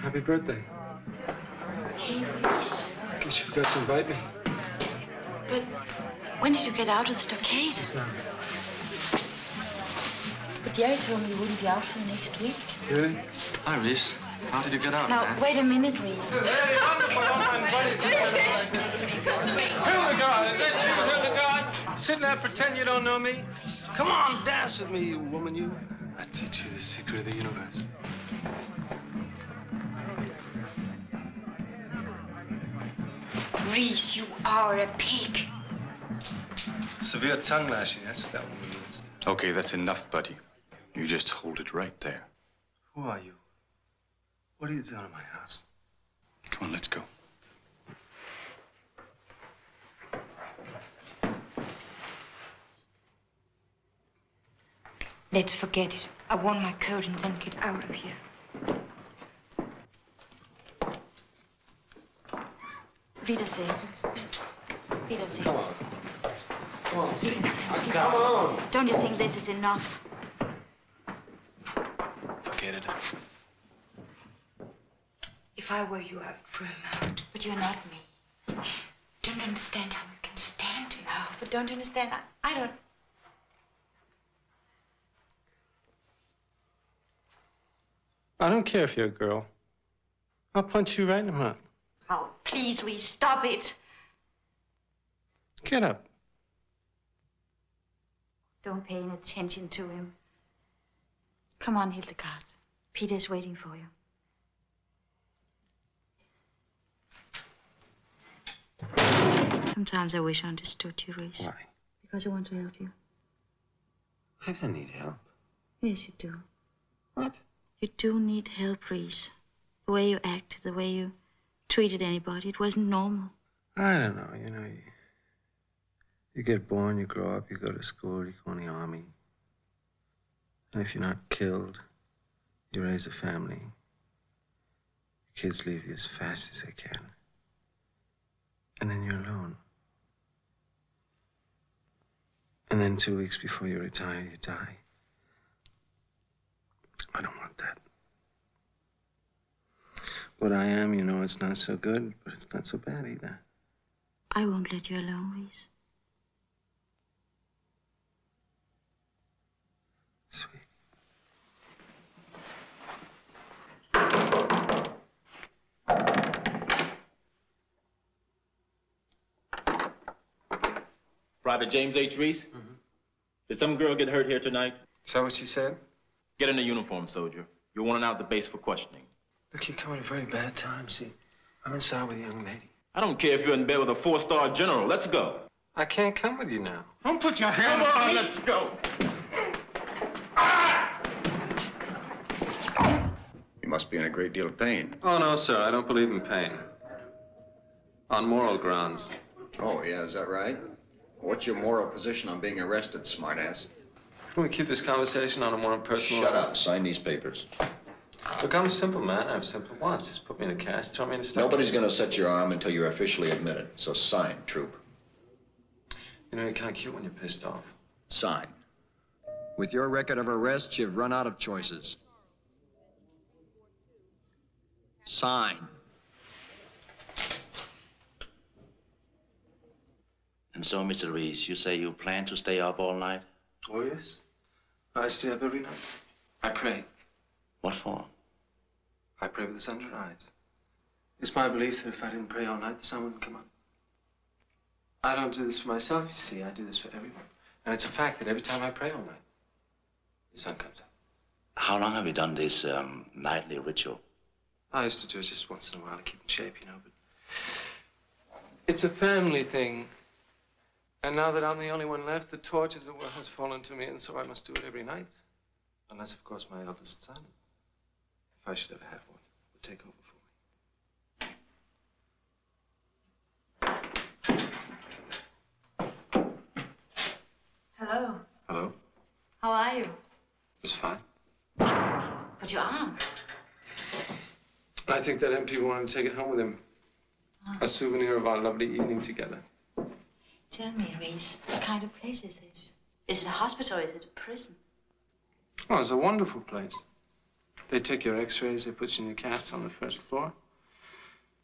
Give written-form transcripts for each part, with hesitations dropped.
Happy birthday. Guess you forgot to invite me. But when did you get out of the stockade? Just now. But Jerry told me you wouldn't be out for next week. Really? Hi, Reese. How did you get out, Now, man? wait a minute, Reese. Hey, Hildegard, is that you, Hildegard? Sitting there pretend you don't know me? Come on, dance with me, you woman, you. I teach you the secret of the universe. Reese, you are a pig. Severe tongue lashing, that's what that woman means. Okay, that's enough, buddy. You just hold it right there. Who are you? What are you doing in my house? Come on, let's go. Let's forget it. I want my coat and then get out of here. Wiedersehen. Wiedersehen. Come on. Come on. Wiedersehen. Come on. Don't you think this is enough? Forget it. If I were you, I'd throw him out. But you're not me. Don't understand how you can stand it. No, but don't understand. I don't. I don't care if you're a girl. I'll punch you right in the mouth. Oh, please, Reese, stop it. Get up. Don't pay any attention to him. Come on, Hildegard. Peter's waiting for you. Sometimes I wish I understood you, Reese. Why? Because I want to help you. I don't need help. Yes, you do. What? You do need help, Reese. The way you acted, the way you treated anybody, it wasn't normal. I don't know, you know, you get born, you grow up, you go to school, you go in the army. And if you're not killed, you raise a family. Kids leave you as fast as they can. And then you're alone. And then 2 weeks before you retire, you die. I don't want that. What I am, you know, it's not so good, but it's not so bad either. I won't let you alone, Reese. Sweet. Private James H. Reese? Mm-hmm. Did some girl get hurt here tonight? Is that what she said? Get in a uniform, soldier. You're wanted out at the base for questioning. Look, you come at a very bad time. See, I'm inside with a young lady. I don't care if you're in bed with a 4-star general. Let's go. I can't come with you now. Don't put your hand on me. Let's go. Ah! You must be in a great deal of pain. Oh, no, sir. I don't believe in pain. On moral grounds. Oh, yeah, is that right? What's your moral position on being arrested, smartass? Can we keep this conversation on a more personal Shut level? up. Sign these papers. Look, I'm a simple man. I have simple wants. Just put me in a cast, throw me in a stuff. Nobody's going to set your arm until you're officially admitted. So sign, troop. You know, you're kind of cute when you're pissed off. Sign. With your record of arrests, you've run out of choices. Sign. And so, Mr. Reese, you say you plan to stay up all night? Oh, yes. I stay up every night. I pray. What for? I pray with the sun to rise. It's my belief that if I didn't pray all night, the sun wouldn't come up. I don't do this for myself, you see. I do this for everyone. And it's a fact that every time I pray all night, the sun comes up. How long have you done this nightly ritual? I used to do it just once in a while to keep in shape, you know, but it's a family thing. And now that I'm the only one left, the torch, as it were, has fallen to me, and so I must do it every night. Unless, of course, my eldest son, if I should ever have one, would take over for me. Hello. Hello? How are you? It's fine. But your arm. I think that MP wanted to take it home with him. Oh. A souvenir of our lovely evening together. Tell me, Reese, what kind of place is this? Is it a hospital or is it a prison? Oh, it's a wonderful place. They take your x-rays, they put you in your cast on the first floor.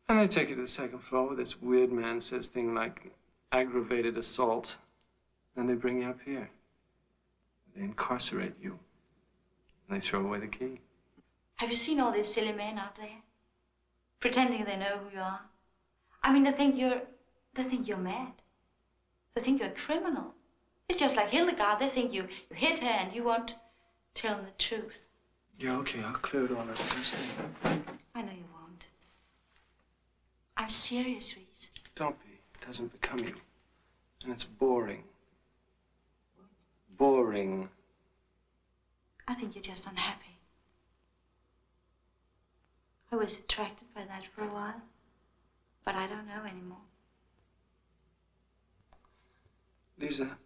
And they take you to the second floor where this weird man says things like aggravated assault. Then they bring you up here. They incarcerate you. And they throw away the key. Have you seen all these silly men out there? Pretending they know who you are. I mean, they think you're mad. They think you're a criminal. It's just like Hildegard. They think you hit her and you won't tell them the truth. Yeah, okay, I'll clear it all up. I know you won't. I'm serious, Reese. Don't be. It doesn't become you. And it's boring. Boring. I think you're just unhappy. I was attracted by that for a while, but I don't know anymore. Lisa,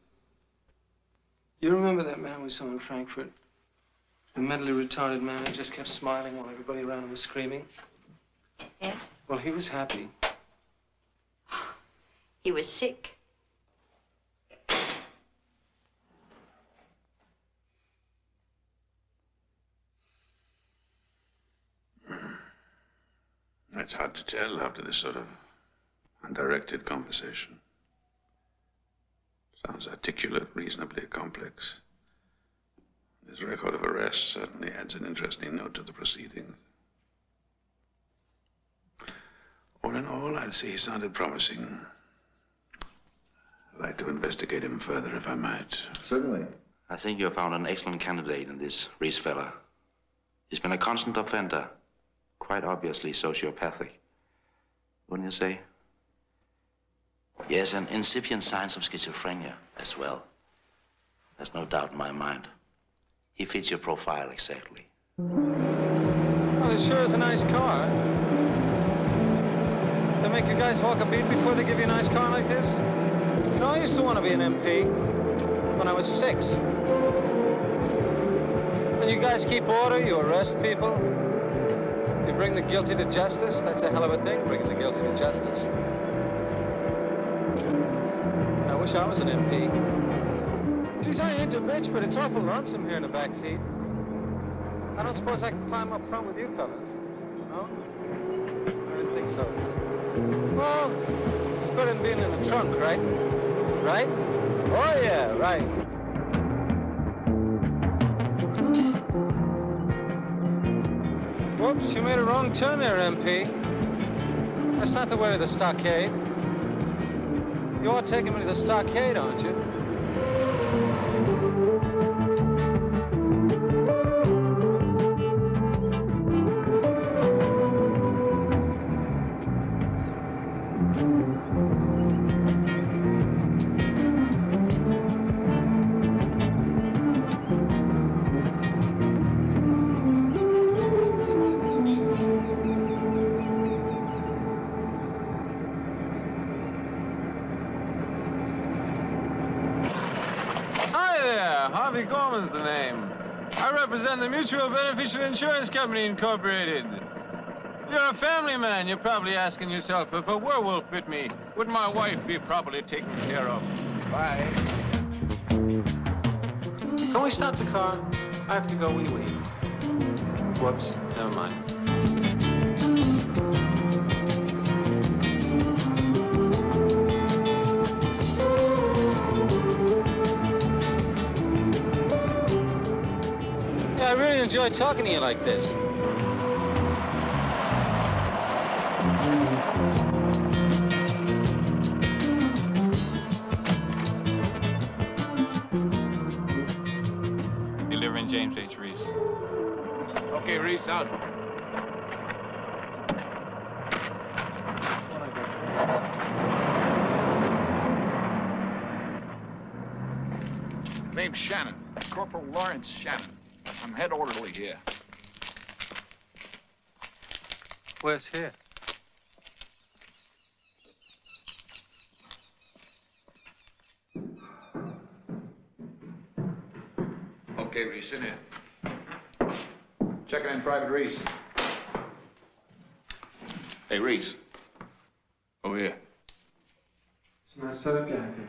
you remember that man we saw in Frankfurt? The mentally retarded man who just kept smiling while everybody around him was screaming? Yeah? Well, he was happy. He was sick. It's hard to tell after this sort of undirected conversation. Sounds articulate, reasonably complex. His record of arrests certainly adds an interesting note to the proceedings. All in all, I'd say he sounded promising. I'd like to investigate him further, if I might. Certainly. I think you have found an excellent candidate in this Reese fella. He's been a constant offender, quite obviously sociopathic. Wouldn't you say? Yes, and incipient signs of schizophrenia as well. There's no doubt in my mind. He fits your profile exactly. Oh, this sure is a nice car. They make you guys walk a beat before they give you a nice car like this? You know, I used to want to be an MP when I was 6. When you guys keep order, you arrest people. You bring the guilty to justice. That's a hell of a thing, bringing the guilty to justice. I wish I was an MP. Geez, I ain't a bitch, but it's awful lonesome here in the back seat. I don't suppose I can climb up front with you fellas. No? I didn't think so. Well, it's better than being in the trunk, right? Right? Oh, yeah, right. Whoops, you made a wrong turn there, MP. That's not the way to the stockade. You are taking me to the stockade, aren't you? The Mutual Beneficial Insurance Company, Incorporated. You're a family man. You're probably asking yourself, if a werewolf bit me, would my wife be properly taken care of? Bye. Can we stop the car? I have to go wee-wee. Whoops, never mind. Yeah, I really enjoy talking to you like this. Delivering James H. Reese. Okay, Reese, out. Name's Shannon. Corporal Lawrence Shannon. I'm head orderly here. Where's here? Okay, Reese, in here. Checking in Private Reese. Hey, Reese. Over here. It's a nice setup you have here.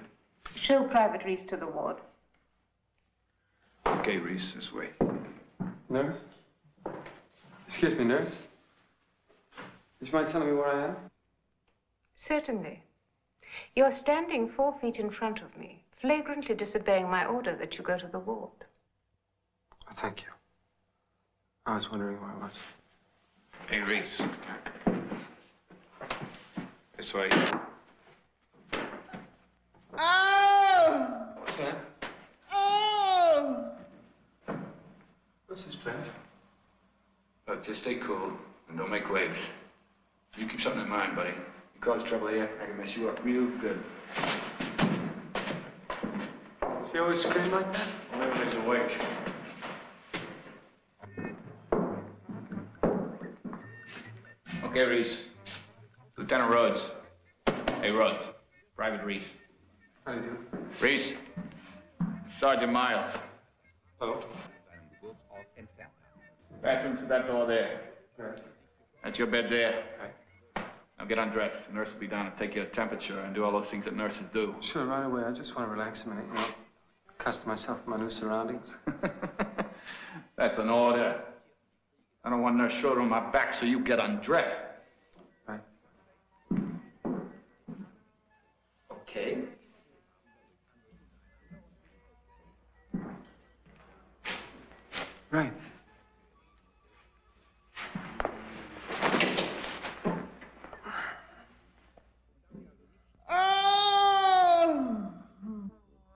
Show Private Reese to the ward. Okay, Reese, this way. Nurse? Excuse me, nurse. Would you mind telling me where I am? Certainly. You're standing 4 feet in front of me, flagrantly disobeying my order that you go to the ward. Oh, thank you. I was wondering where I was. Hey, Reese. This way. Oh! What's that? Oh! What's this place? Look, just stay cool and don't make waves. You keep something in mind, buddy. You cause trouble here, I can mess you up real good. Does he always scream like that? Only when he's awake. Okay, Reese. Lieutenant Rhodes. Hey, Rhodes. Private Reese. How do you do? Reese. Sergeant Miles. Hello? Bathroom to that door there. Right. That's your bed there. Right. Now get undressed. The nurse will be down and take your temperature and do all those things that nurses do. Sure, right away. I just want to relax a minute, you know. Accustom myself to my new surroundings. That's an order. I don't want nurse shoulder on my back, so you get undressed. Right. Okay. Right.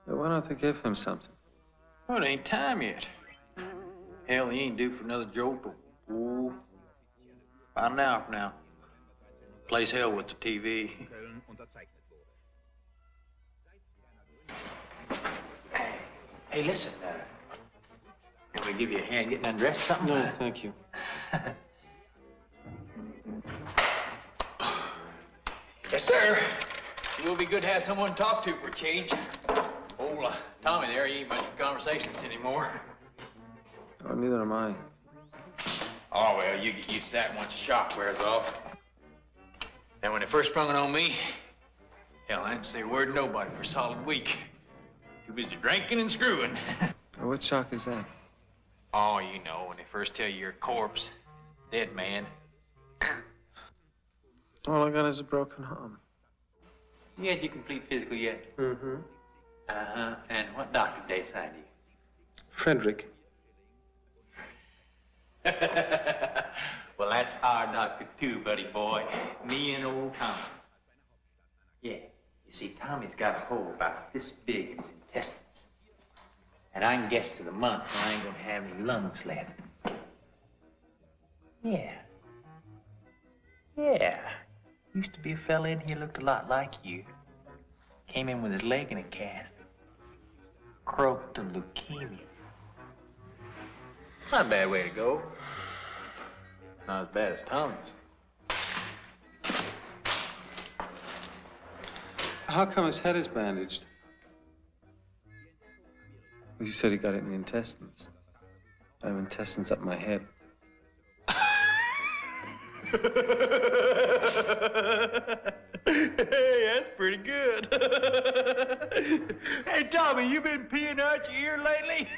Why don't they give him something? Well, it ain't time yet. Hell, he ain't due for another jolt. Ooh. About an hour from now. Plays hell with the TV. Hey, listen, can we give you a hand getting undressed or something? No, thank you. Yes, sir. It will be good to have someone to talk to for a change. Old Tommy there, he ain't much of a conversationalist anymore. Oh, neither am I. Oh, well, you get used to that once the shock wears off. Then when they first sprung it on me, hell, I didn't say a word to nobody for a solid week. Too busy drinking and screwing. What shock is that? Oh, you know, when they first tell you you're a corpse, dead man. All I got is a broken arm. You had your complete physical yet? Mm-hmm. Uh-huh. And what doctor did they assign you? Frederick. Well, that's our doctor too, buddy boy. Me and old Tommy. Yeah. You see, Tommy's got a hole about this big in his intestines. And I can guess to the month I ain't gonna have any lungs left. Yeah. Yeah. Used to be a fella in here looked a lot like you. Came in with his leg in a cast. Croaked of leukemia. Not a bad way to go. Not as bad as Tommy's. How come his head is bandaged? Well, you said he got it in the intestines. I have intestines up my head. Hey, that's pretty good. Hey, Tommy, you been peeing out your ear lately?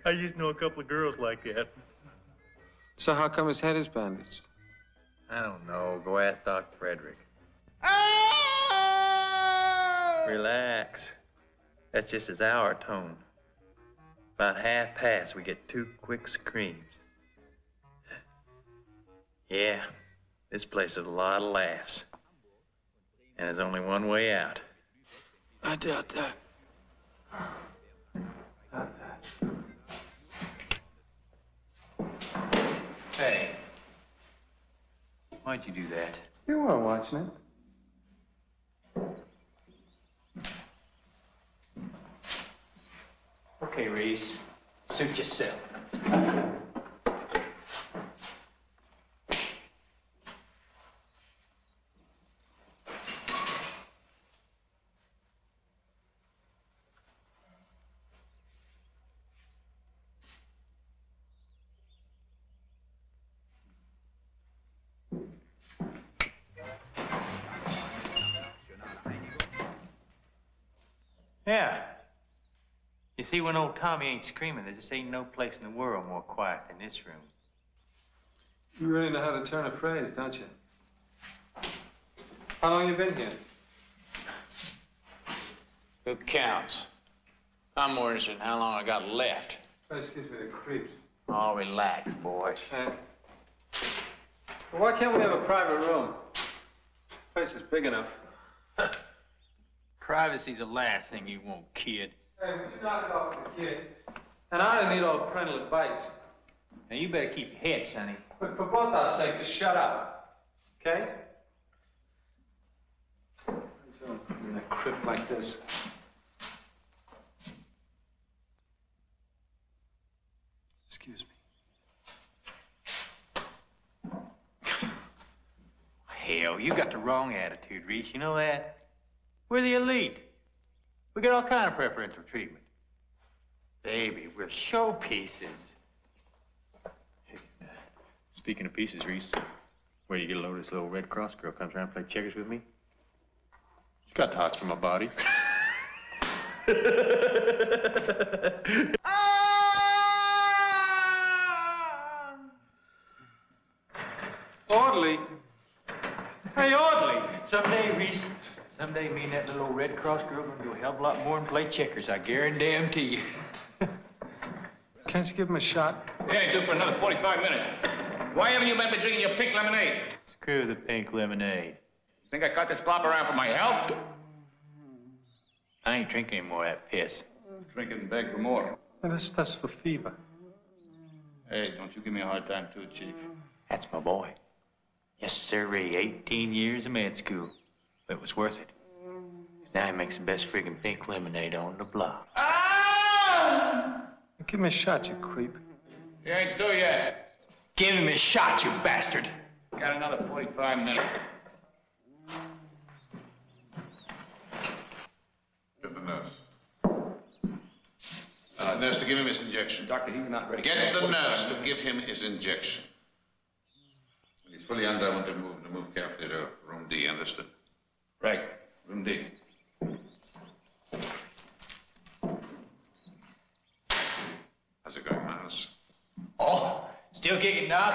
I used to know a couple of girls like that. So how come his head is bandaged? I don't know. Go ask Doc Frederick. Relax. That's just his hour tone. About half past, we get 2 quick screams. Yeah, this place is a lot of laughs. And there's only one way out. I doubt that. Hey, why'd you do that? You weren't watching it. Okay, Reese. Suit yourself. Yeah. You see, when old Tommy ain't screaming, there just ain't no place in the world more quiet than this room. You really know how to turn a phrase, don't you? How long you been here? Who counts? I'm more interested in how long I got left. Place gives me the creeps. Oh, relax, boy. Well, why can't we have a private room? Place is big enough. Privacy's the last thing you want, kid. Hey, would you knock it off with the kid? And I don't need all parental advice. Now, you better keep your head, sonny. But for both our sakes, just shut up. Okay? What are you doing in a crypt like this? Excuse me. Hell, you got the wrong attitude, Reese. You know that? We're the elite. We get all kind of preferential treatment. Baby, we're showpieces. Hey, speaking of pieces, Reese, where you get a load of this little Red Cross girl comes around and play checkers with me? She's got thoughts for my body. Orderly. Hey, orderly. Someday, Reese, someday me and that little old Red Cross girl gonna do a hell of a lot more than play checkers, I guarantee you. Can't you give him a shot? Yeah, do for another 45 minutes. Why haven't you men been drinking your pink lemonade? Screw the pink lemonade. Think I caught this plop around for my health? I ain't drinking any more of that piss. Drink it and beg for more. Well, that's for fever. Hey, don't you give me a hard time, too, Chief. That's my boy. Yes, sirree. 18 years of med school. But it was worth it. 'Cause now he makes the best friggin' pink lemonade on the block. Give me a shot, you creep. You ain't through yet. Give him his shot, you bastard. Got another 45 minutes. Get the nurse. Nurse, to give him his injection. Doctor, he's not ready. Get the nurse to give him his injection. When he's fully under, I want to move carefully to room D, understood? Right. Room D. How's it going, Miles? Oh, still kicking, Doc?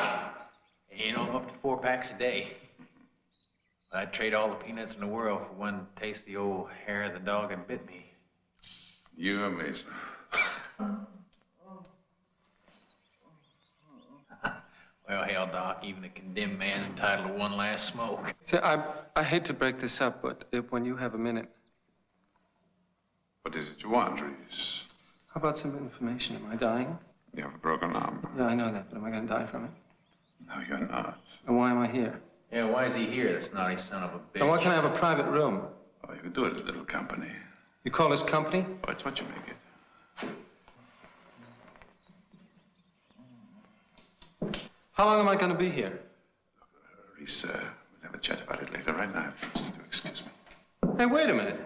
You know, I'm up to 4 packs a day. I'd trade all the peanuts in the world for one taste of the old hair of the dog that bit me. You amaze me. Well, hell, Doc, even a condemned man's entitled to one last smoke. See, I hate to break this up, but when you have a minute, What is it you want, Reese? how about some information? Am I dying? You have a broken arm. Yeah, I know that, but am I going to die from it? No, you're not. And why am I here? Yeah, why is he here, this naughty son of a bitch? And why can't I have a private room? Oh, you could do it at a little company. You call this company? Oh, it's what you make it. How long am I going to be here? Reese, we'll have a chat about it later. Right now, I have things to do. Excuse me. Hey, wait a minute.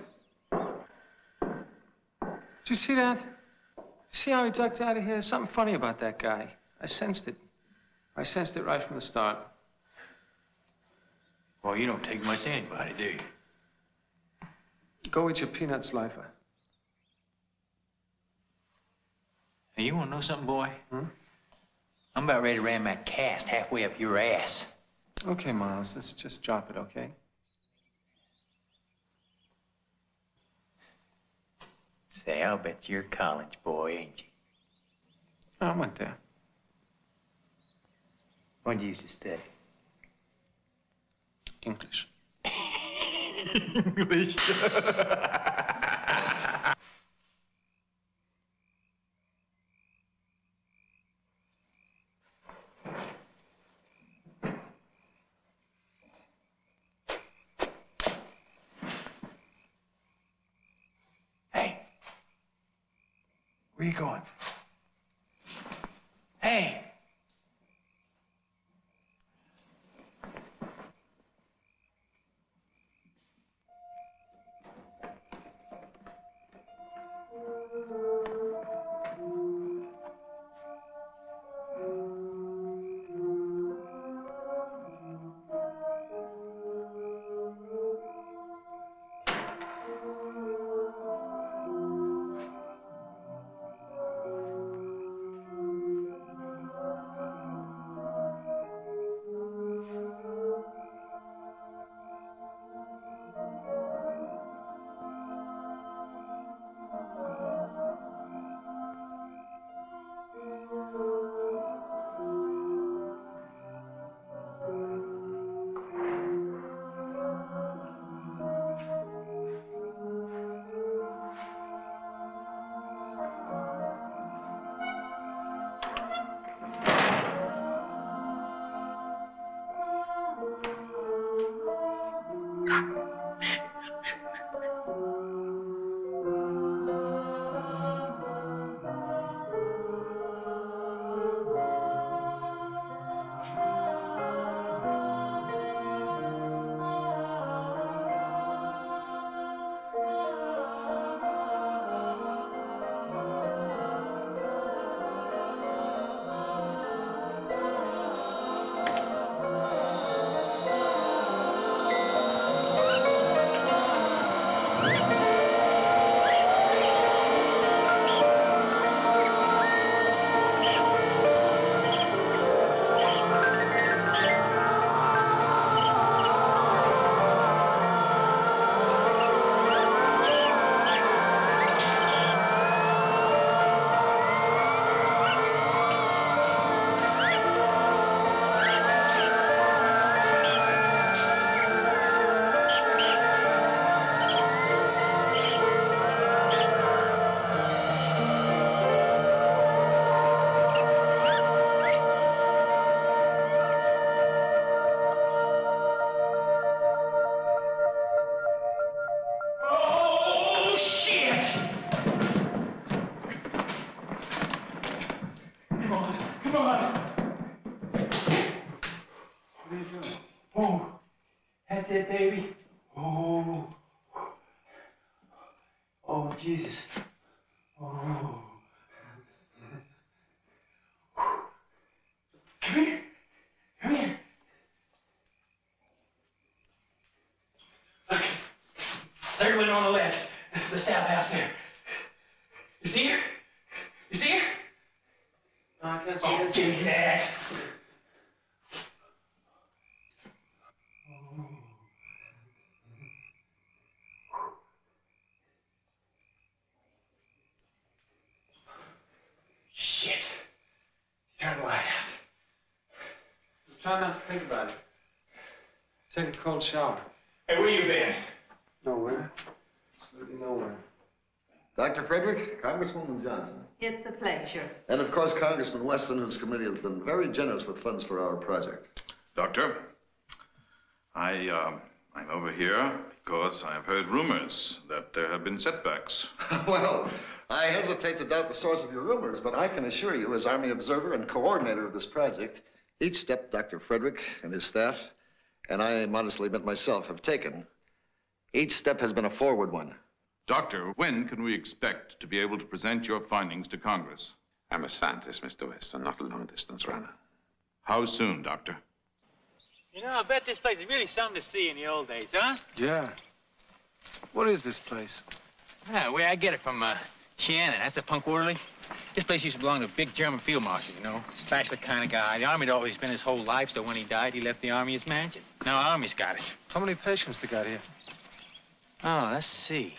Did you see that? See how he ducked out of here? There's something funny about that guy. I sensed it. I sensed it right from the start. Well, you don't take much to anybody, do you? Go eat your peanuts, Lifer. Hey, you want to know something, boy? Hmm? I'm about ready to ram that cast halfway up your ass. Okay, Miles, let's just drop it, okay? Say, I'll bet you're a college boy, ain't you? I went there. What'd you used to study? English. English. Hey. Where you going? Hey. Oh, that's it, baby. Oh. Oh, Jesus. Oh. Come here. Come here. Look. There went on the left. The staff house there. You see her? You see her? No, I can't see Oh, her. give me that. Shit. Turn the light out. Try not to think about it. Take a cold shower. Hey, where you been? Nowhere. Absolutely nowhere. Dr. Frederick, Congresswoman Johnson. It's a pleasure. And of course, Congressman Weston, whose committee has been very generous with funds for our project. Doctor, I'm over here because I've heard rumors that there have been setbacks. Well, I hesitate to doubt the source of your rumors, but I can assure you, as Army observer and coordinator of this project, each step Dr. Frederick and his staff, and I modestly admit myself, have taken, each step has been a forward one. Doctor, when can we expect to be able to present your findings to Congress? I'm a scientist, Mr. Weston, not a long-distance runner. How soon, Doctor? You know, I bet this place is really something to see in the old days, huh? Yeah. What is this place? Yeah, the way I get it from Shannon. That's a punk orderly. This place used to belong to a big German field marshal, you know. Bachelor kind of guy. The Army had always been his whole life, so when he died, he left the Army his mansion. Now our Army's got it. How many patients they got here? Oh, let's see.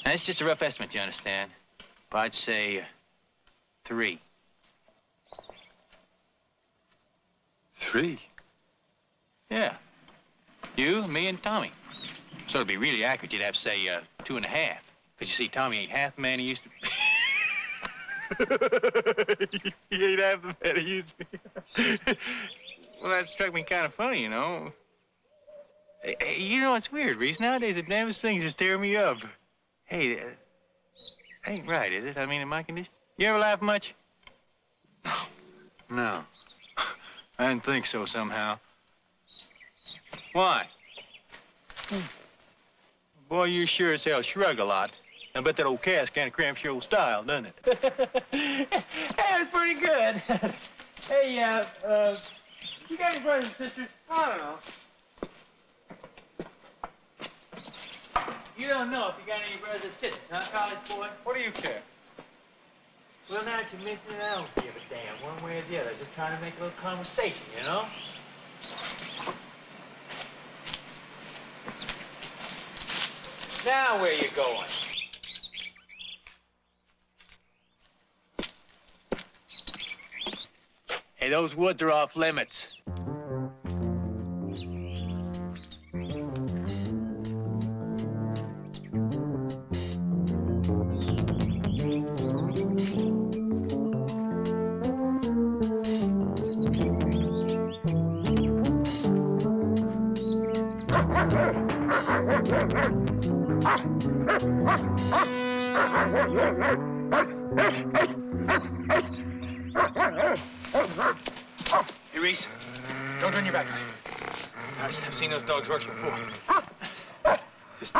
Now, it's just a rough estimate, you understand? But I'd say 3. 3? Yeah. You, me, and Tommy. So to be really accurate, you'd have to say 2.5. Because you see, Tommy ain't half the man he used to be. He ain't half the man he used to be. Well, that struck me kind of funny, you know. Hey, you know, it's weird, Reese. Nowadays, the damnest things just tear me up. Hey, that ain't right, is it? I mean, in my condition. You ever laugh much? No. I didn't think so somehow. Why? Boy, you sure as hell shrug a lot. I bet that old Cass kind of cramps your old style, doesn't it? Hey, it's pretty good. Hey, you got any brothers and sisters? I don't know. You don't know if you got any brothers and sisters, huh, college boy? What do you care? Well, now that you mention it, I don't give a damn one way or the other. Just trying to make a little conversation, you know? Now, where you going? Hey, those woods are off limits. Hey, Reese, don't turn your back on him. I've seen those dogs work before. Just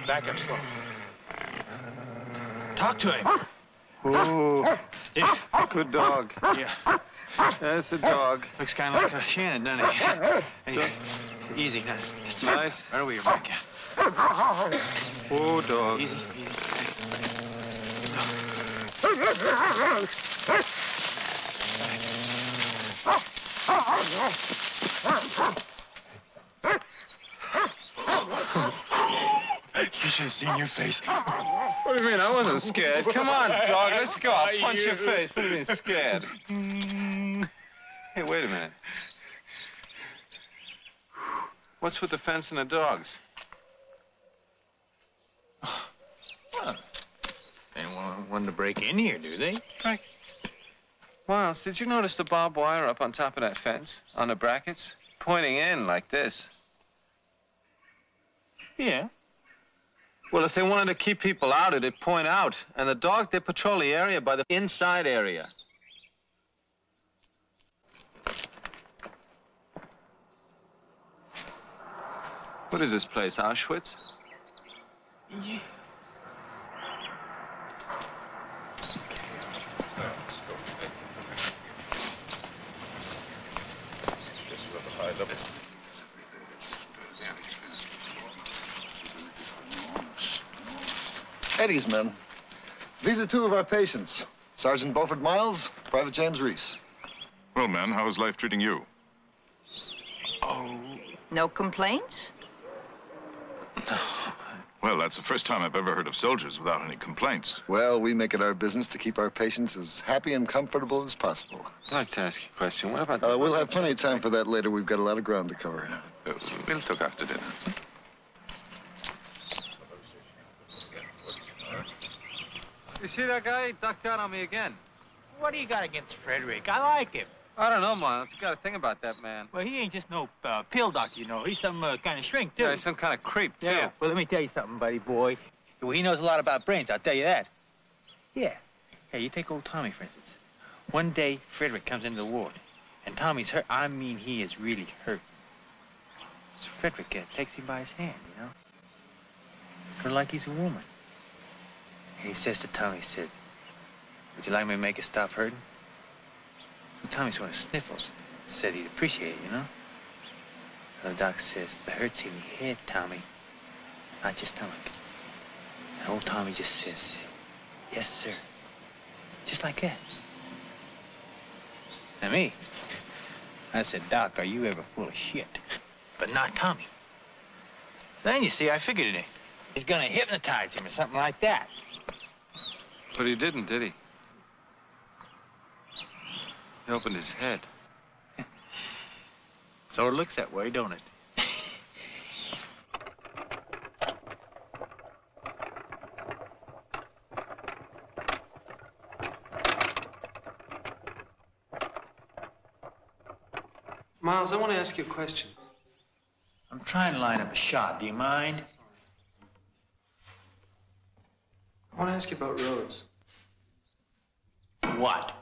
back up slow. Talk to him. Oh, Yeah. good dog. Yeah. That's a dog. Looks kind of like Shannon, doesn't he? Hey, easy now. Just Nice. right over your back. Oh, dog. Easy, easy. You should have seen your face. What do you mean? I wasn't scared. Come on, dog. Let's go. I'll punch your face. What do you mean, scared? Hey, wait a minute. What's with the fence and the dogs? Well, they don't want to break in here, do they? Right. Miles, did you notice the barbed wire up on top of that fence? On the brackets? Pointing in like this. Yeah. Well, if they wanted to keep people out, it'd point out. And the dog, they patrol the area by the inside area. What is this place, Auschwitz? Yeah. Eddie's men. These are 2 of our patients. Sergeant Beaufort Miles, Private James Reese. Well, men, how is life treating you? Oh. No complaints? Well, that's the first time I've ever heard of soldiers without any complaints. Well, we make it our business to keep our patients as happy and comfortable as possible. I'd like to ask you a question. What about... We'll have plenty of time for that later. We've got a lot of ground to cover. We'll talk after dinner. You see that guy? He ducked out on me again. What do you got against Frederick? I like him. I don't know, Miles. You got to think about that man. Well, he ain't just no pill doctor, you know. He's some kind of shrink, too. Yeah, he's some kind of creep, too. Yeah. Well, let me tell you something, buddy boy. Well, he knows a lot about brains, I'll tell you that. Yeah. Hey, you take old Tommy, for instance. One day, Frederick comes into the ward, and Tommy's hurt. I mean, he is really hurt. So Frederick takes him by his hand, you know? Sort of like he's a woman. And he says to Tommy, he said, would you like me to make it stop hurting? So Tommy sort of sniffles. Said he'd appreciate it, you know? So the doc says, the hurt's in your head, Tommy, not your stomach. And old Tommy just says, Yes, sir. Just like that. Now me, I said, Doc, are you ever full of shit? But not Tommy. Then, you see, I figured he's gonna hypnotize him or something like that. But he didn't, did he? He opened his head. So it looks that way, don't it? Miles, I want to ask you a question. I'm trying to line up a shot. Do you mind? I want to ask you about Rhodes. What?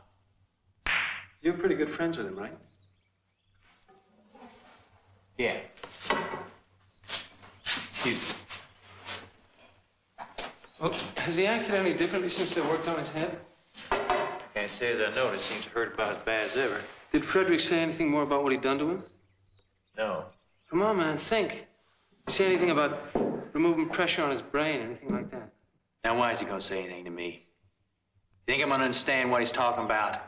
You're pretty good friends with him, right? Yeah. Excuse me. Well, has he acted any differently since they worked on his head? Can't say that I noticed. Seems to hurt about as bad as ever. Did Frederick say anything more about what he'd done to him? No. Come on, man, think. Did he say anything about removing pressure on his brain, anything like that? Now, why is he gonna say anything to me? You think I'm gonna understand what he's talking about?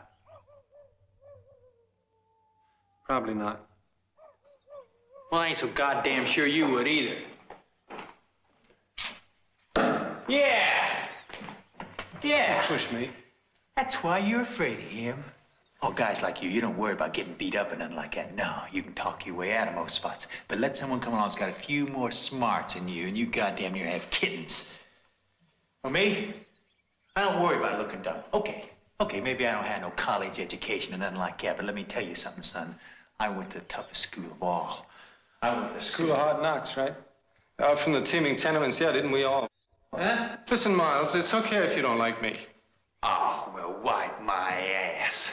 Probably not. Well, I ain't so goddamn sure you would either. Yeah! Yeah! Don't push me. That's why you're afraid of him. Oh, guys like you don't worry about getting beat up or nothing like that. No, you can talk your way out of most spots. But let someone come along who's got a few more smarts than you, and you goddamn near have kittens. For me, I don't worry about looking dumb. Okay, maybe I don't have no college education or nothing like that, but let me tell you something, son. I went to the toughest school of all. I went to School of Hard Knocks, right? Out from the teeming tenements, yeah, didn't we all? Huh? Listen, Miles, it's okay if you don't like me. Oh, well, wipe my ass.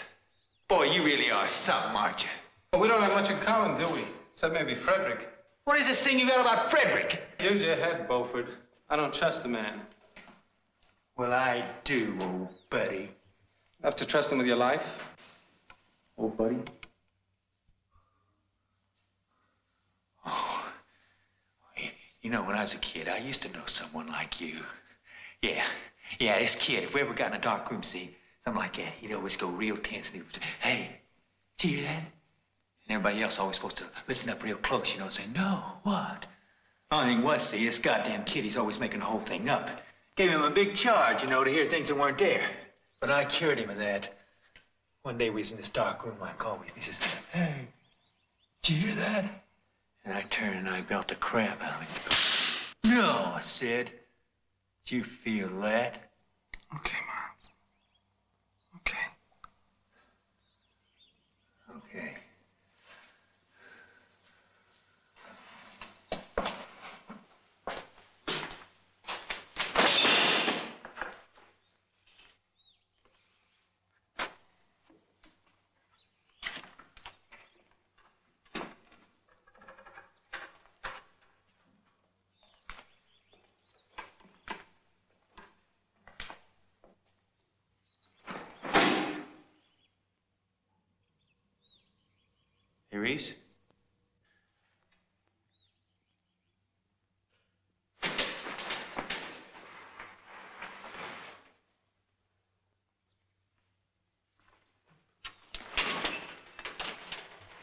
Boy, you really are something, aren't you? Well, we don't have much in common, do we? Except maybe Frederick. What is this thing you got about Frederick? Use your head, Beaufort. I don't trust the man. Well, I do, old buddy. Have to trust him with your life? Old buddy? Oh, you know, when I was a kid, I used to know someone like you. Yeah, this kid, if we ever got in a dark room, see, something like that, he'd always go real tense and he would say, hey, did you hear that? And everybody else always supposed to listen up real close, you know, and say, no, what? Only thing was, see, this goddamn kid, he's always making the whole thing up. Gave him a big charge, you know, to hear things that weren't there. But I cured him of that. One day we was in this dark room like always, and he says, hey, did you hear that? And I turned and I belt the crap out of him. No, I said. Did you feel that? Okay, Miles. Okay. Okay. Hey, Reese?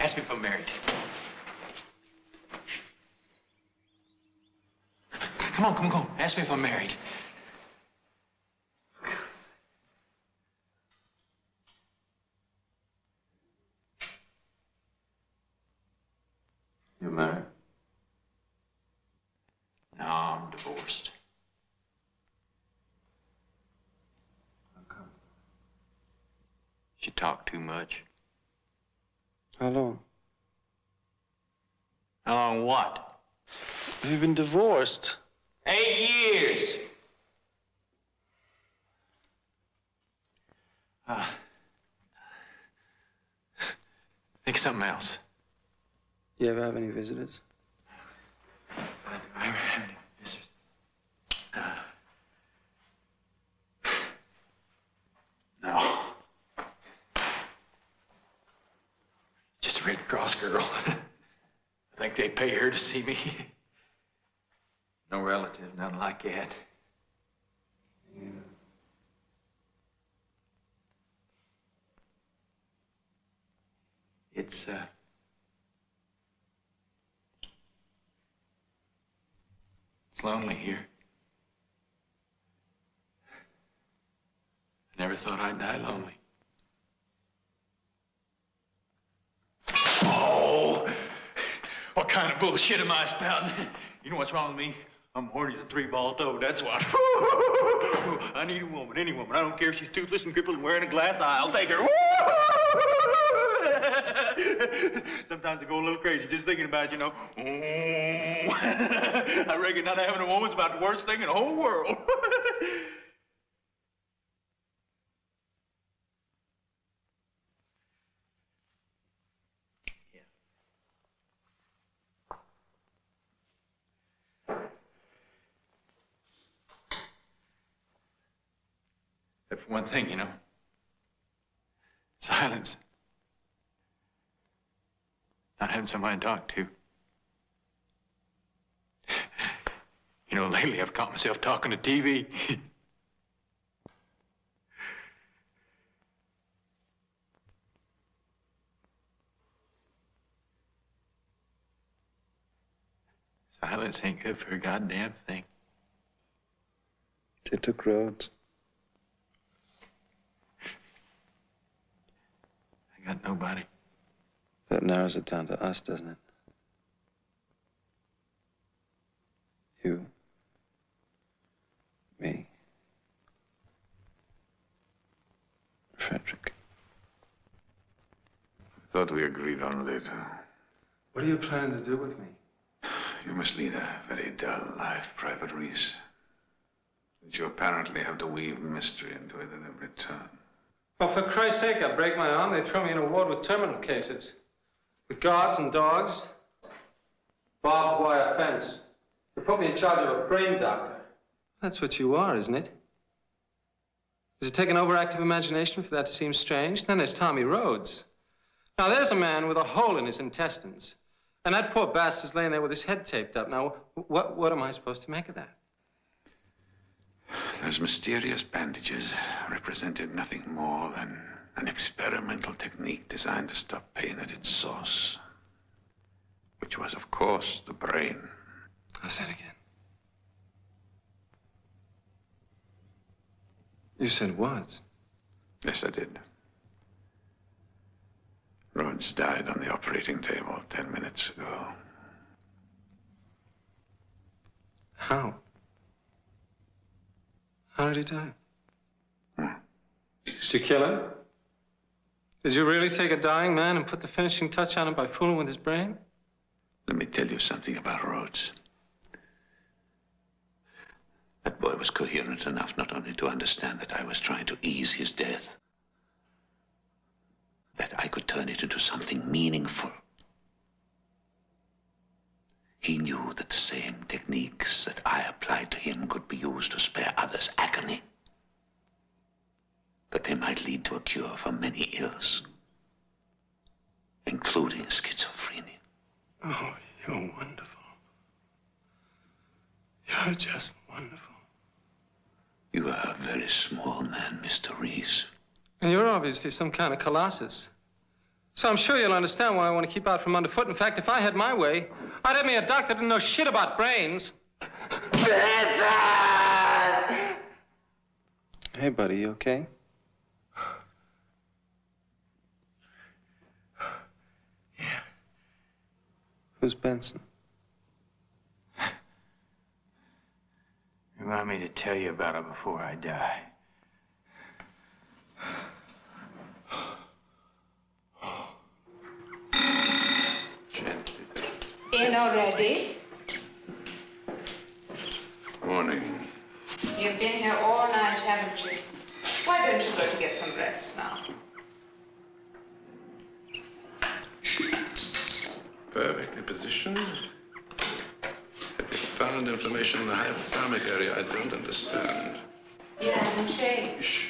Ask me if I'm married. Come on. Ask me if I'm married. You married? No, I'm divorced. How come? She talked too much. How long? How long what? You've been divorced. 8 years. Think of something else. You ever have any visitors? I ever have any visitors? No. Just a Red Cross girl. I think they pay her to see me. No relative, nothing like that. Yeah. It's lonely here. I never thought I'd die lonely. Oh! What kind of bullshit am I spouting? You know what's wrong with me? I'm horny as a three-ball toad, that's what. I need a woman, any woman. I don't care if she's toothless and crippled and wearing a glass eye. I'll take her. Sometimes I go a little crazy just thinking about it, you know. I reckon not having a woman's about the worst thing in the whole world. Except for one thing, you know. Silence. Not having somebody to talk to. You know, lately I've caught myself talking to TV. Silence ain't good for a goddamn thing. They took Rhodes. I got nobody. That narrows it down to us, doesn't it? You. Me. Frederick. I thought we agreed on later. What are you planning to do with me? You must lead a very dull life, Private Reese. That you apparently have to weave mystery into it at every turn. Well, for Christ's sake, I break my arm, they throw me in a ward with terminal cases. With guards and dogs. Barbed wire fence. They put me in charge of a brain doctor. That's what you are, isn't it? Does it take an overactive imagination for that to seem strange? Then there's Tommy Rhodes. Now, there's a man with a hole in his intestines. And that poor bastard's laying there with his head taped up. Now, what am I supposed to make of that? Those mysterious bandages represented nothing more than an experimental technique designed to stop pain at its source, which was, of course, the brain. I'll say it again. You said was. Yes, I did. Rhodes died on the operating table 10 minutes ago. How? How did he die? Did you kill him? Did you really take a dying man and put the finishing touch on him by fooling with his brain? Let me tell you something about Rhodes. That boy was coherent enough not only to understand that I was trying to ease his death, that I could turn it into something meaningful. He knew that the same techniques that I applied to him could be used to spare others agony. That they might lead to a cure for many ills, including schizophrenia. Oh, you're wonderful. You're just wonderful. You are a very small man, Mr. Reese. And you're obviously some kind of colossus. So I'm sure you'll understand why I want to keep out from underfoot. In fact, if I had my way, I'd have me a doctor that didn't know shit about brains. Hey, buddy, you okay? Yeah. Who's Benson? You want me to tell you about it before I die? In already? Morning. You've been here all night, haven't you? Why don't you go to get some rest now? Perfectly positioned. Have you found inflammation in the hypothalamic area? I don't understand. You haven't changed. Shh.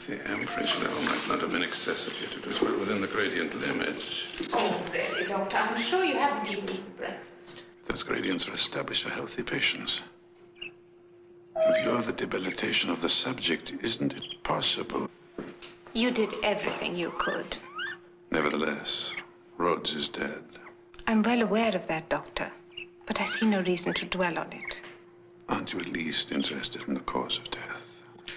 The amperage level might not have been excessive yet. It was well within the gradient limits. Oh, really, Doctor? I'm sure you haven't even eaten breakfast. Those gradients are established for healthy patients. In view of the debilitation of the subject, isn't it possible? You did everything you could. Nevertheless, Rhodes is dead. I'm well aware of that, Doctor. But I see no reason to dwell on it. Aren't you at least interested in the cause of death?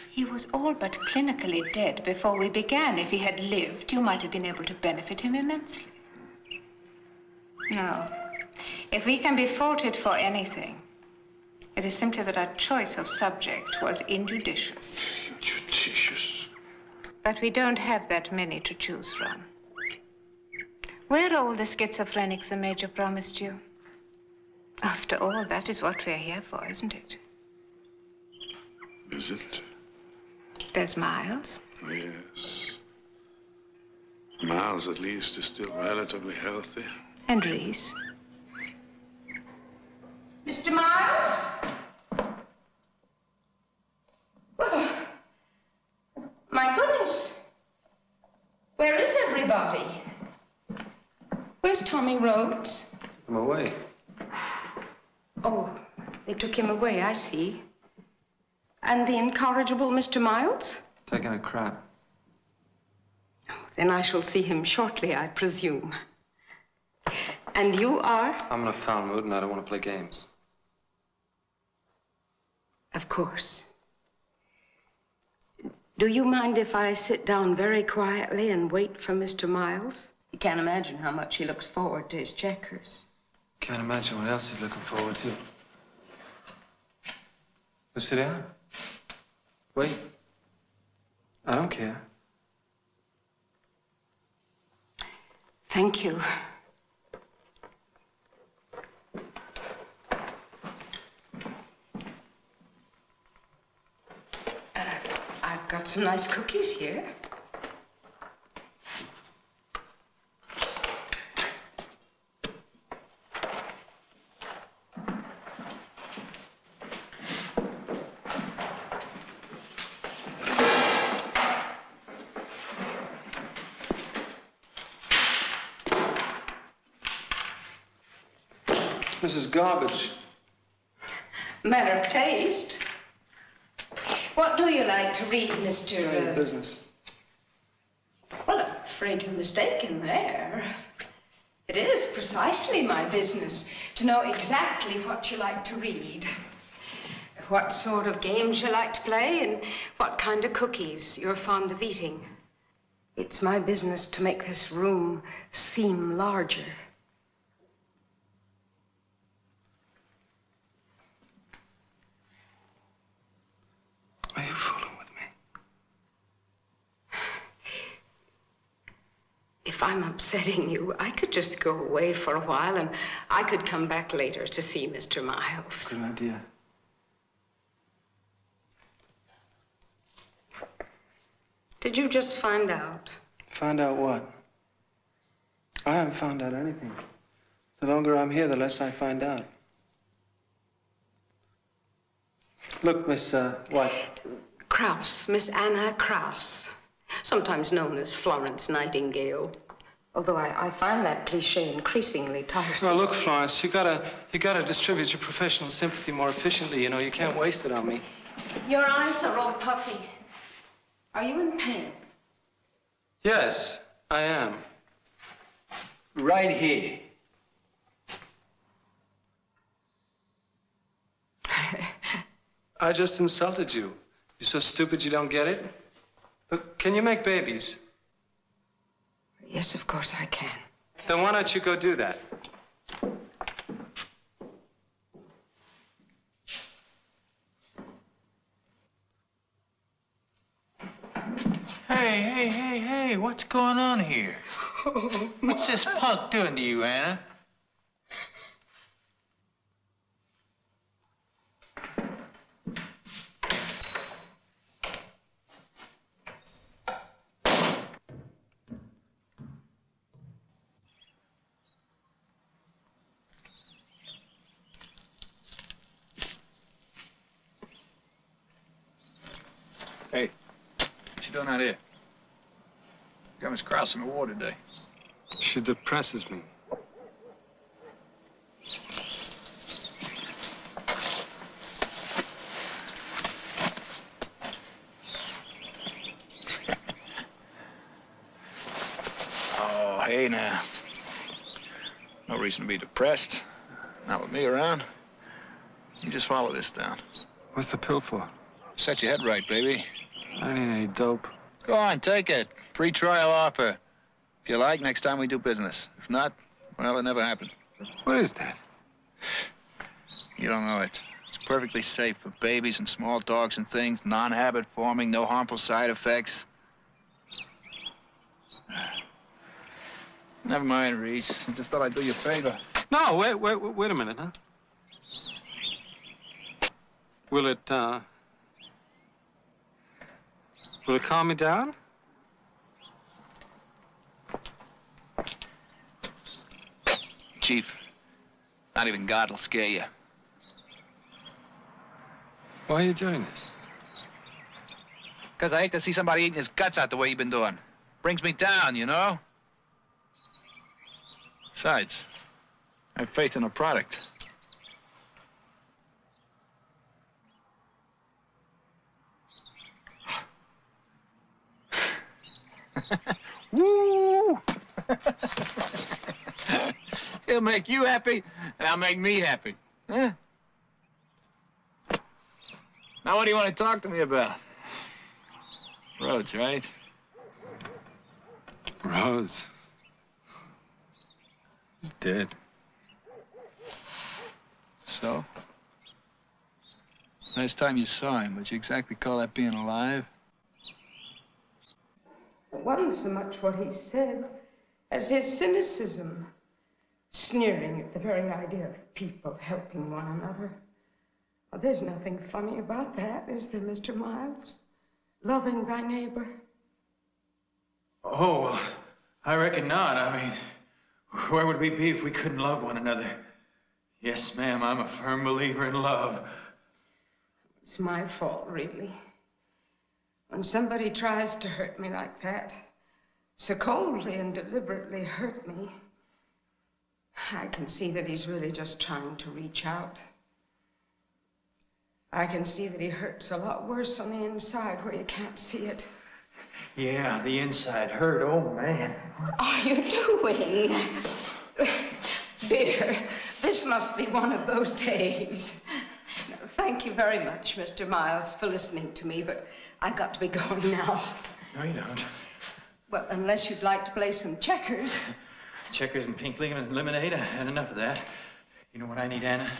He was all but clinically dead before we began. If he had lived, you might have been able to benefit him immensely. No. If we can be faulted for anything, it is simply that our choice of subject was injudicious. Injudicious? But we don't have that many to choose from. Where are all the schizophrenics the Major promised you? After all, that is what we're here for, isn't it? Is it? There's Miles. Yes. Miles, at least, is still relatively healthy. And Reese. Mr. Miles? Well, my goodness. Where is everybody? Where's Tommy Rhodes? I'm away. Oh, they took him away, I see. And the incorrigible Mr. Miles? Taking a crap. Then I shall see him shortly, I presume. And you are? I'm in a foul mood and I don't want to play games. Of course. Do you mind if I sit down very quietly and wait for Mr. Miles? You can't imagine how much he looks forward to his checkers. Can't imagine what else he's looking forward to. Well, sit down. Wait. I don't care. Thank you. I've got some nice cookies here. This is garbage. Matter of taste. What do you like to read, Mr. Business. Well, I'm afraid you're mistaken there. It is precisely my business to know exactly what you like to read, what sort of games you like to play, and what kind of cookies you're fond of eating. It's my business to make this room seem larger. Are you fooling with me? If I'm upsetting you, I could just go away for a while and I could come back later to see Mr. Miles. Good idea. Did you just find out? Find out what? I haven't found out anything. The longer I'm here, the less I find out. Look, Miss, what? Krauss, Miss Anna Krauss, sometimes known as Florence Nightingale. Although I find that cliche increasingly tiresome. Well, look, Florence, you gotta distribute your professional sympathy more efficiently. You know, you can't waste it on me. Your eyes are all puffy. Are you in pain? Yes, I am. Right here. I just insulted you. You're so stupid you don't get it? Look, can you make babies? Yes, of course I can. Then why don't you go do that? Hey, what's going on here? What's this punk doing to you, Anna? Hey, what you doing out here? Got Miss Krause in the war today. She depresses me. hey, now. No reason to be depressed. Not with me around. You just swallow this down. What's the pill for? Set your head right, baby. I don't need any dope. Go on, take it. Free trial offer. If you like, next time we do business. If not, well, it never happened. What is that? You don't know it. It's perfectly safe for babies and small dogs and things. Non-habit forming, no harmful side effects. Never mind, Reese. I just thought I'd do you a favor. No, wait a minute, huh? Will it calm me down? Chief, not even God will scare you. Why are you doing this? Because I hate to see somebody eating his guts out the way you've been doing. Brings me down, you know? Besides, I have faith in the product. Woo! He'll make you happy, and I'll make me happy. Huh? Now, what do you want to talk to me about? Rhodes, right? Rhodes. He's dead. So? Last time you saw him, would you exactly call that being alive? It wasn't so much what he said as his cynicism, sneering at the very idea of people helping one another. Well, there's nothing funny about that, is there, Mr. Miles? Loving thy neighbor. Oh, well, I reckon not. I mean, where would we be if we couldn't love one another? Yes, ma'am, I'm a firm believer in love. It's my fault, really. When somebody tries to hurt me like that, so coldly and deliberately hurt me, I can see that he's really just trying to reach out. I can see that he hurts a lot worse on the inside where you can't see it. Yeah, the inside hurt. Oh, man. What are you doing? Dear, this must be one of those days. Now, thank you very much, Mr. Miles, for listening to me, but I've got to be going now. No, you don't. Well, unless you'd like to play some checkers. Checkers and pink lemonade, I had enough of that. You know what I need, Anna?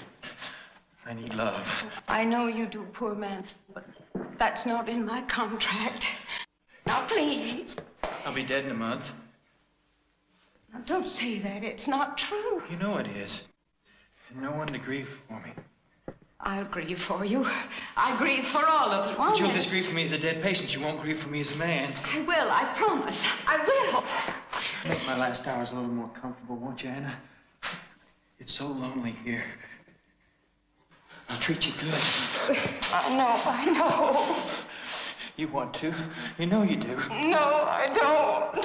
I need love. I know you do, poor man, but that's not in my contract. Now, please. I'll be dead in a month. Now, don't say that. It's not true. You know it is. And no one to grieve for me. I'll grieve for you. I grieve for all of you, honest. But you'll just grieve for me as a dead patient. You won't grieve for me as a man. I will, I promise. I will. Make my last hours a little more comfortable, won't you, Anna? It's so lonely here. I'll treat you good. I know. You want to. You know you do. No, I don't.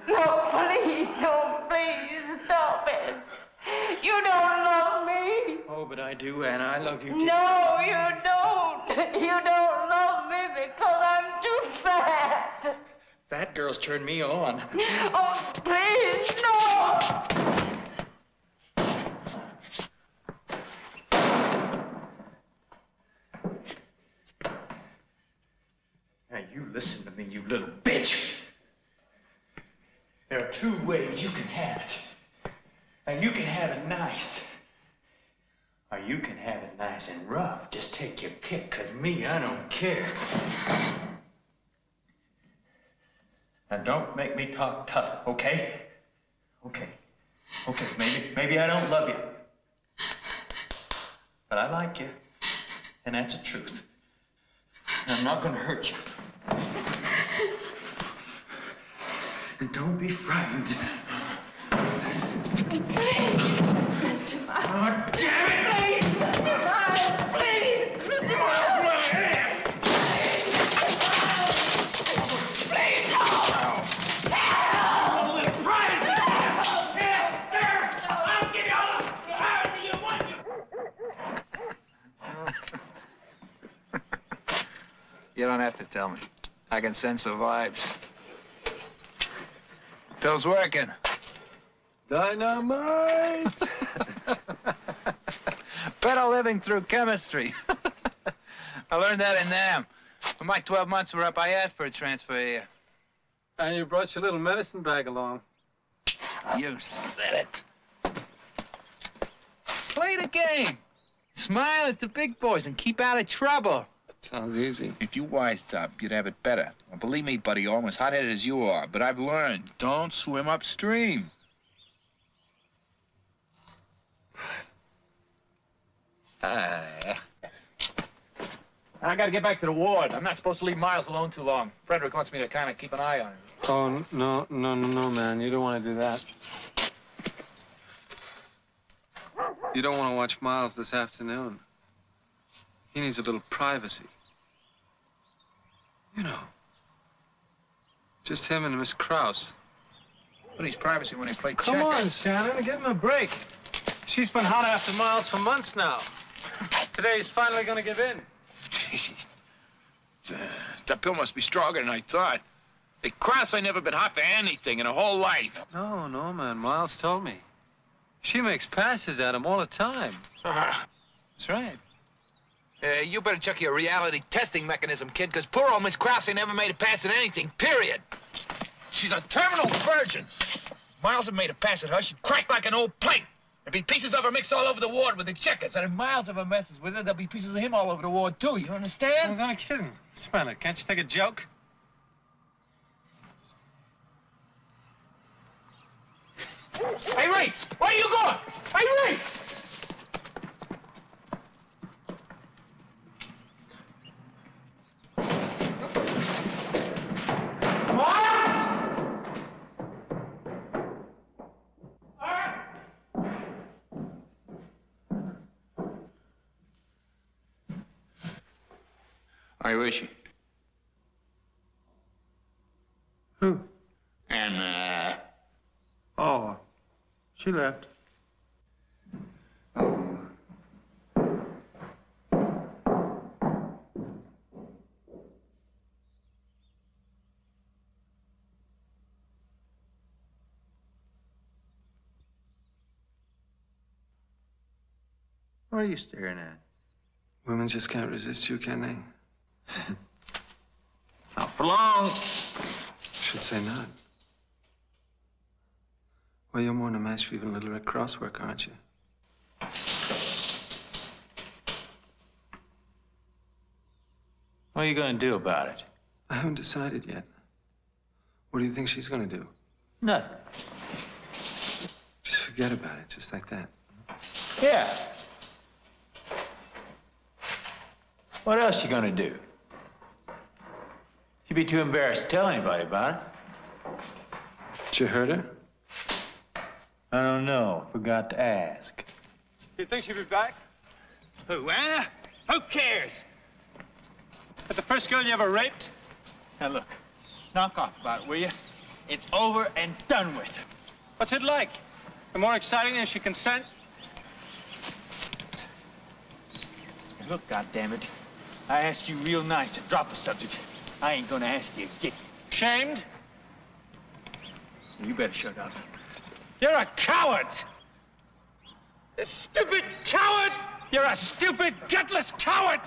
No, please don't. Please stop it. You don't love me. Oh, but I do, Anna. I love you. No, you don't. You don't love me because I'm too fat. Fat girls turn me on. Oh, please, no. Now, you listen to me, you little bitch. There are two ways you can have it. And you can have it nice. Or you can have it nice and rough. Just take your pick, 'cause me, I don't care. Now, don't make me talk tough, okay? Okay. Okay, maybe I don't love you. But I like you. And that's the truth. And I'm not gonna hurt you. And don't be frightened. Mr. Miles. Oh, damn it! Please, Mr. Miles, please. Mr. Miles. Please, no! Help! Help, sir! I'll give you all the power you want. You don't have to tell me. I can sense the vibes. Pill's working. Dynamite! Better living through chemistry. I learned that in NAM. When my 12 months were up, I asked for a transfer here. And you brought your little medicine bag along. You said it. Play the game. Smile at the big boys and keep out of trouble. Sounds easy. If you wised up, you'd have it better. Well, believe me, buddy, I'm as hot-headed as you are, but I've learned, don't swim upstream. I gotta get back to the ward. I'm not supposed to leave Miles alone too long. Frederick wants me to kind of keep an eye on him. Oh, no, man. You don't want to do that. You don't want to watch Miles this afternoon. He needs a little privacy. You know. Just him and Miss Krause. But he's privacy when they play checkers. Come on, Shannon, give him a break. She's been hot after Miles for months now. Today he's finally gonna give in. That pill must be stronger than I thought. Hey, Krause ain't never been hot for anything in her whole life. No, man. Miles told me. She makes passes at him all the time. That's right. You better check your reality testing mechanism, kid, because poor old Miss Krause ain't never made a pass at anything, period. She's a terminal virgin. Miles had made a pass at her, she'd crack like an old plate. There'd be pieces of her mixed all over the ward with the checkers, and if Miles ever messes with her, there'll be pieces of him all over the ward, too. You understand? I was only kidding. What's the matter? Can't you take a joke? Hey, Race! Where are you going? Hey, Race! All right, where is she? Who? Anna. Oh, she left. What are you staring at? Women just can't resist you, can they? Not for long. Should say not. Well, you're more than a match for even little Red Cross work, aren't you? What are you going to do about it? I haven't decided yet. What do you think she's going to do? Nothing. Just forget about it, just like that. Yeah. What else you going to do? You'd be too embarrassed to tell anybody about it. Did you hurt her? I don't know. Forgot to ask. You think she'll be back? Who, Anna? Who cares? But the first girl you ever raped? Now, look. Knock off about it, will you? It's over and done with. What's it like? The more exciting than she consent? Look, goddammit. I asked you real nice to drop the subject. I ain't gonna ask you again. Shamed? You better shut up. You're a coward! A stupid coward! You're a stupid, gutless coward!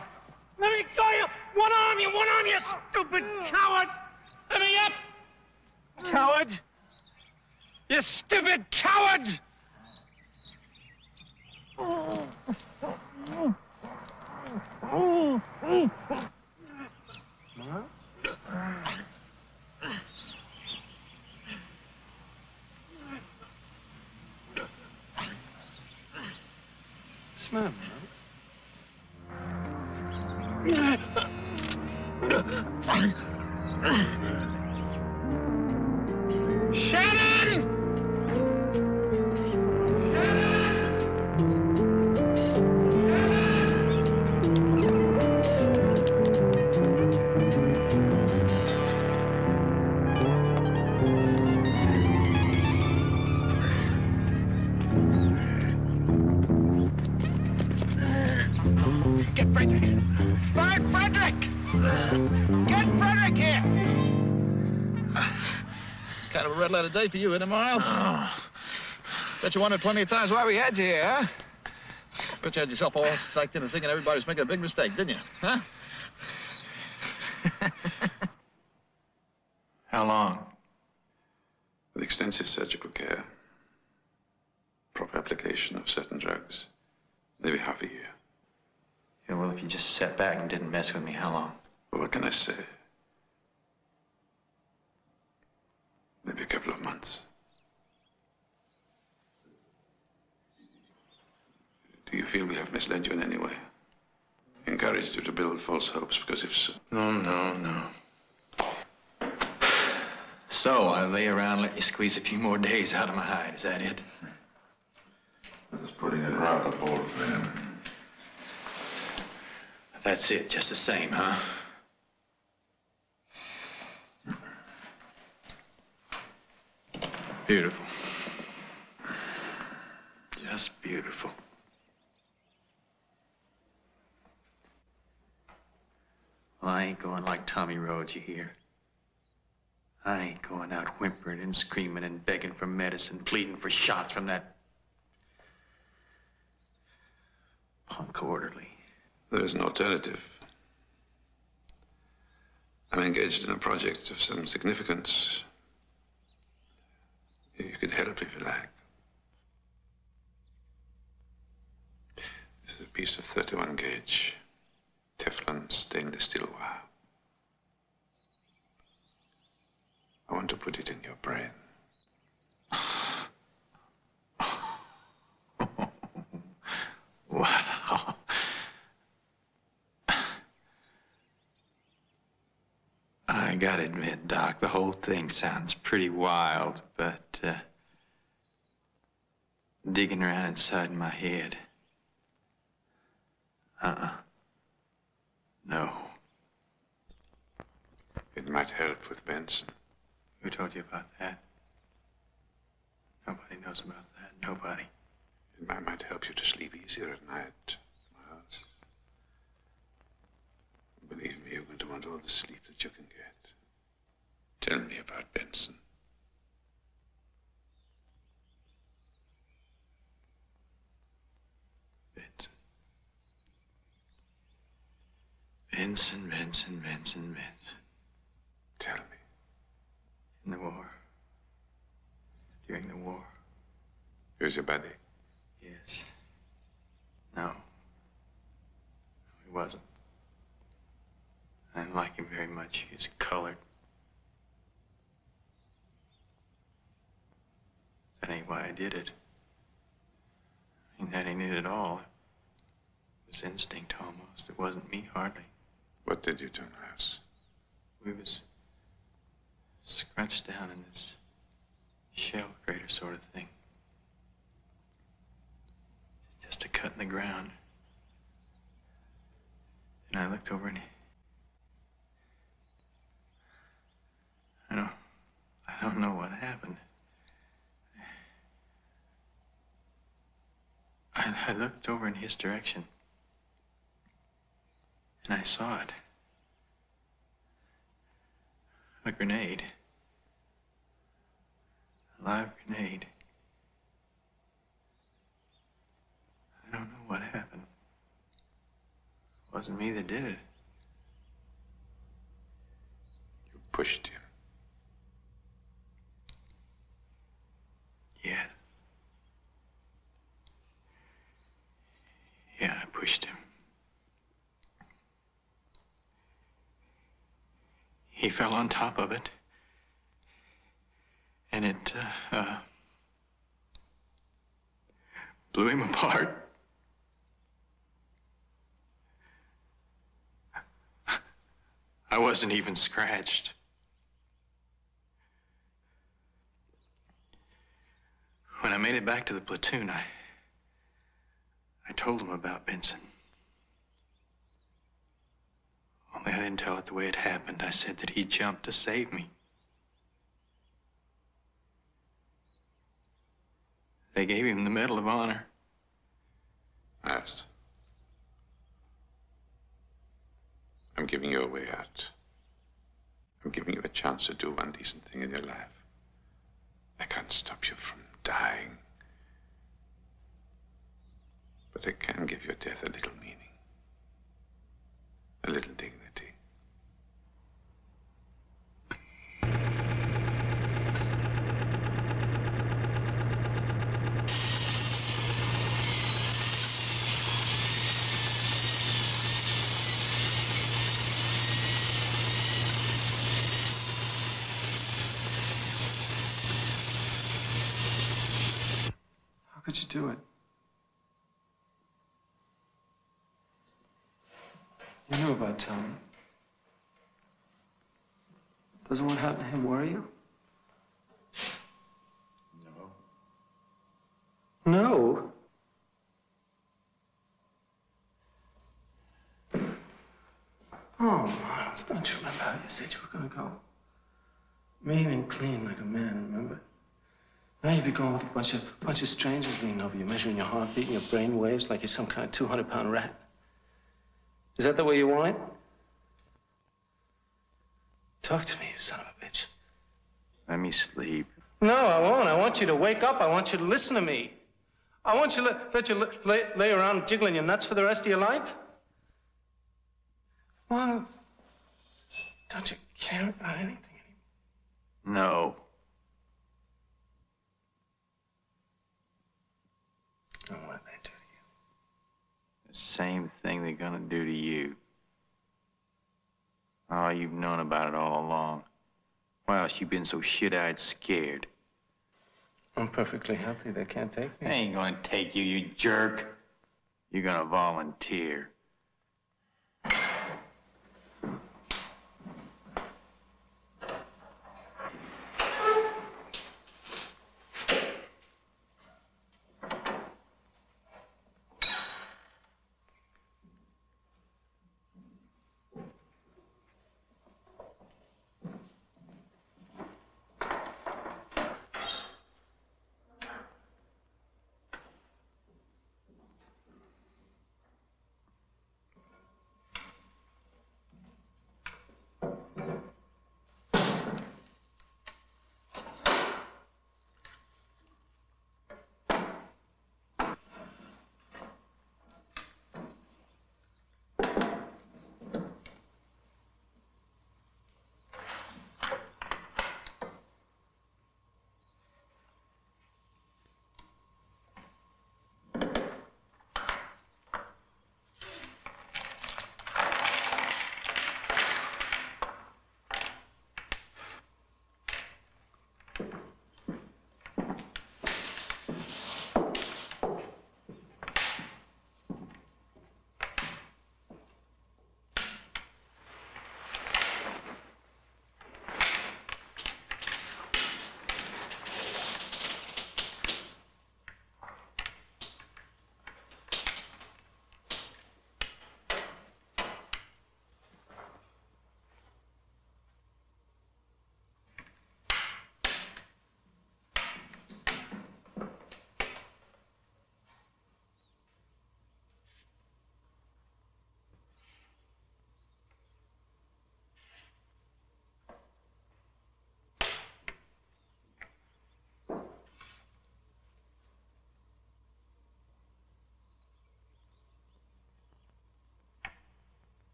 Let me go, you! One arm, you stupid coward! Let me up! Coward! You stupid coward! Smell, Shannon! Get Frederick! Find Frederick! Get Frederick here! Kind of a red letter day for you, isn't it, Miles? Bet you wondered plenty of times why we had you here, huh? Bet you had yourself all psyched into thinking everybody was making a big mistake, didn't you? Huh? How long? With extensive surgical care, proper application of certain drugs, maybe half a year. Yeah, well, if you just sat back and didn't mess with me, how long? Well, what can I say? Maybe a couple of months. Do you feel we have misled you in any way? Encouraged you to build false hopes, because if so... No. So, I lay around and let you squeeze a few more days out of my hide, is that it? That's putting it rather bold, man. That's it, just the same, huh? Beautiful. Just beautiful. Well, I ain't going like Tommy Rhodes, you hear? I ain't going out whimpering and screaming and begging for medicine, pleading for shots from that punk orderly. There is an alternative. I'm engaged in a project of some significance. You can help if you like. This is a piece of 31 gauge Teflon stainless steel wire. I want to put it in your brain. Wow. I gotta admit, Doc, the whole thing sounds pretty wild, but digging around inside my head. No. It might help with Benson. Who told you about that? Nobody knows about that. Nobody. It might help you to sleep easier at night, Miles. Believe me, you're going to want all the sleep that you can get. Tell me about Benson. Benson. Tell me. In the war. During the war. Here's your buddy. Yes. No. He wasn't. I didn't like him very much. He was colored. That ain't why I did it. I mean, that ain't it at all. It was instinct almost. It wasn't me, hardly. What did you do, Miles? We was scrunched down in this shell crater sort of thing. Just a cut in the ground. And I looked over and I don't know what happened. I looked over in his direction. And I saw it. A grenade. A live grenade. I don't know what happened. It wasn't me that did it. You pushed him. Yeah. Yeah, I pushed him. He fell on top of it. And it, blew him apart. I wasn't even scratched. When I made it back to the platoon, I told him about Benson. Only I didn't tell it the way it happened. I said that he jumped to save me. They gave him the Medal of Honor. Miles, I'm giving you a way out. I'm giving you a chance to do one decent thing in your life. I can't stop you from dying. But it can give your death a little meaning, a little dignity. How could you do it? You knew about Tommy. Doesn't what happened to him worry you? No. No? Oh, Miles, don't you remember how you said you were gonna go? Mean and clean like a man, remember? Now you'd be going with a bunch of strangers leaning over you, measuring your heartbeat and your brain waves like you're some kind of 200-pound rat. Is that the way you want it? Talk to me, you son of a bitch. Let me sleep. No, I won't. I want you to wake up. I want you to listen to me. I want you to let you lay around jiggling your nuts for the rest of your life. Well, don't you care about anything anymore? No. And what did they do to you? The same thing they're gonna do to you. Oh, you've known about it all along. Why else you been so shit-eyed scared? I'm perfectly healthy. They can't take me. They ain't gonna take you, you jerk. You're gonna volunteer.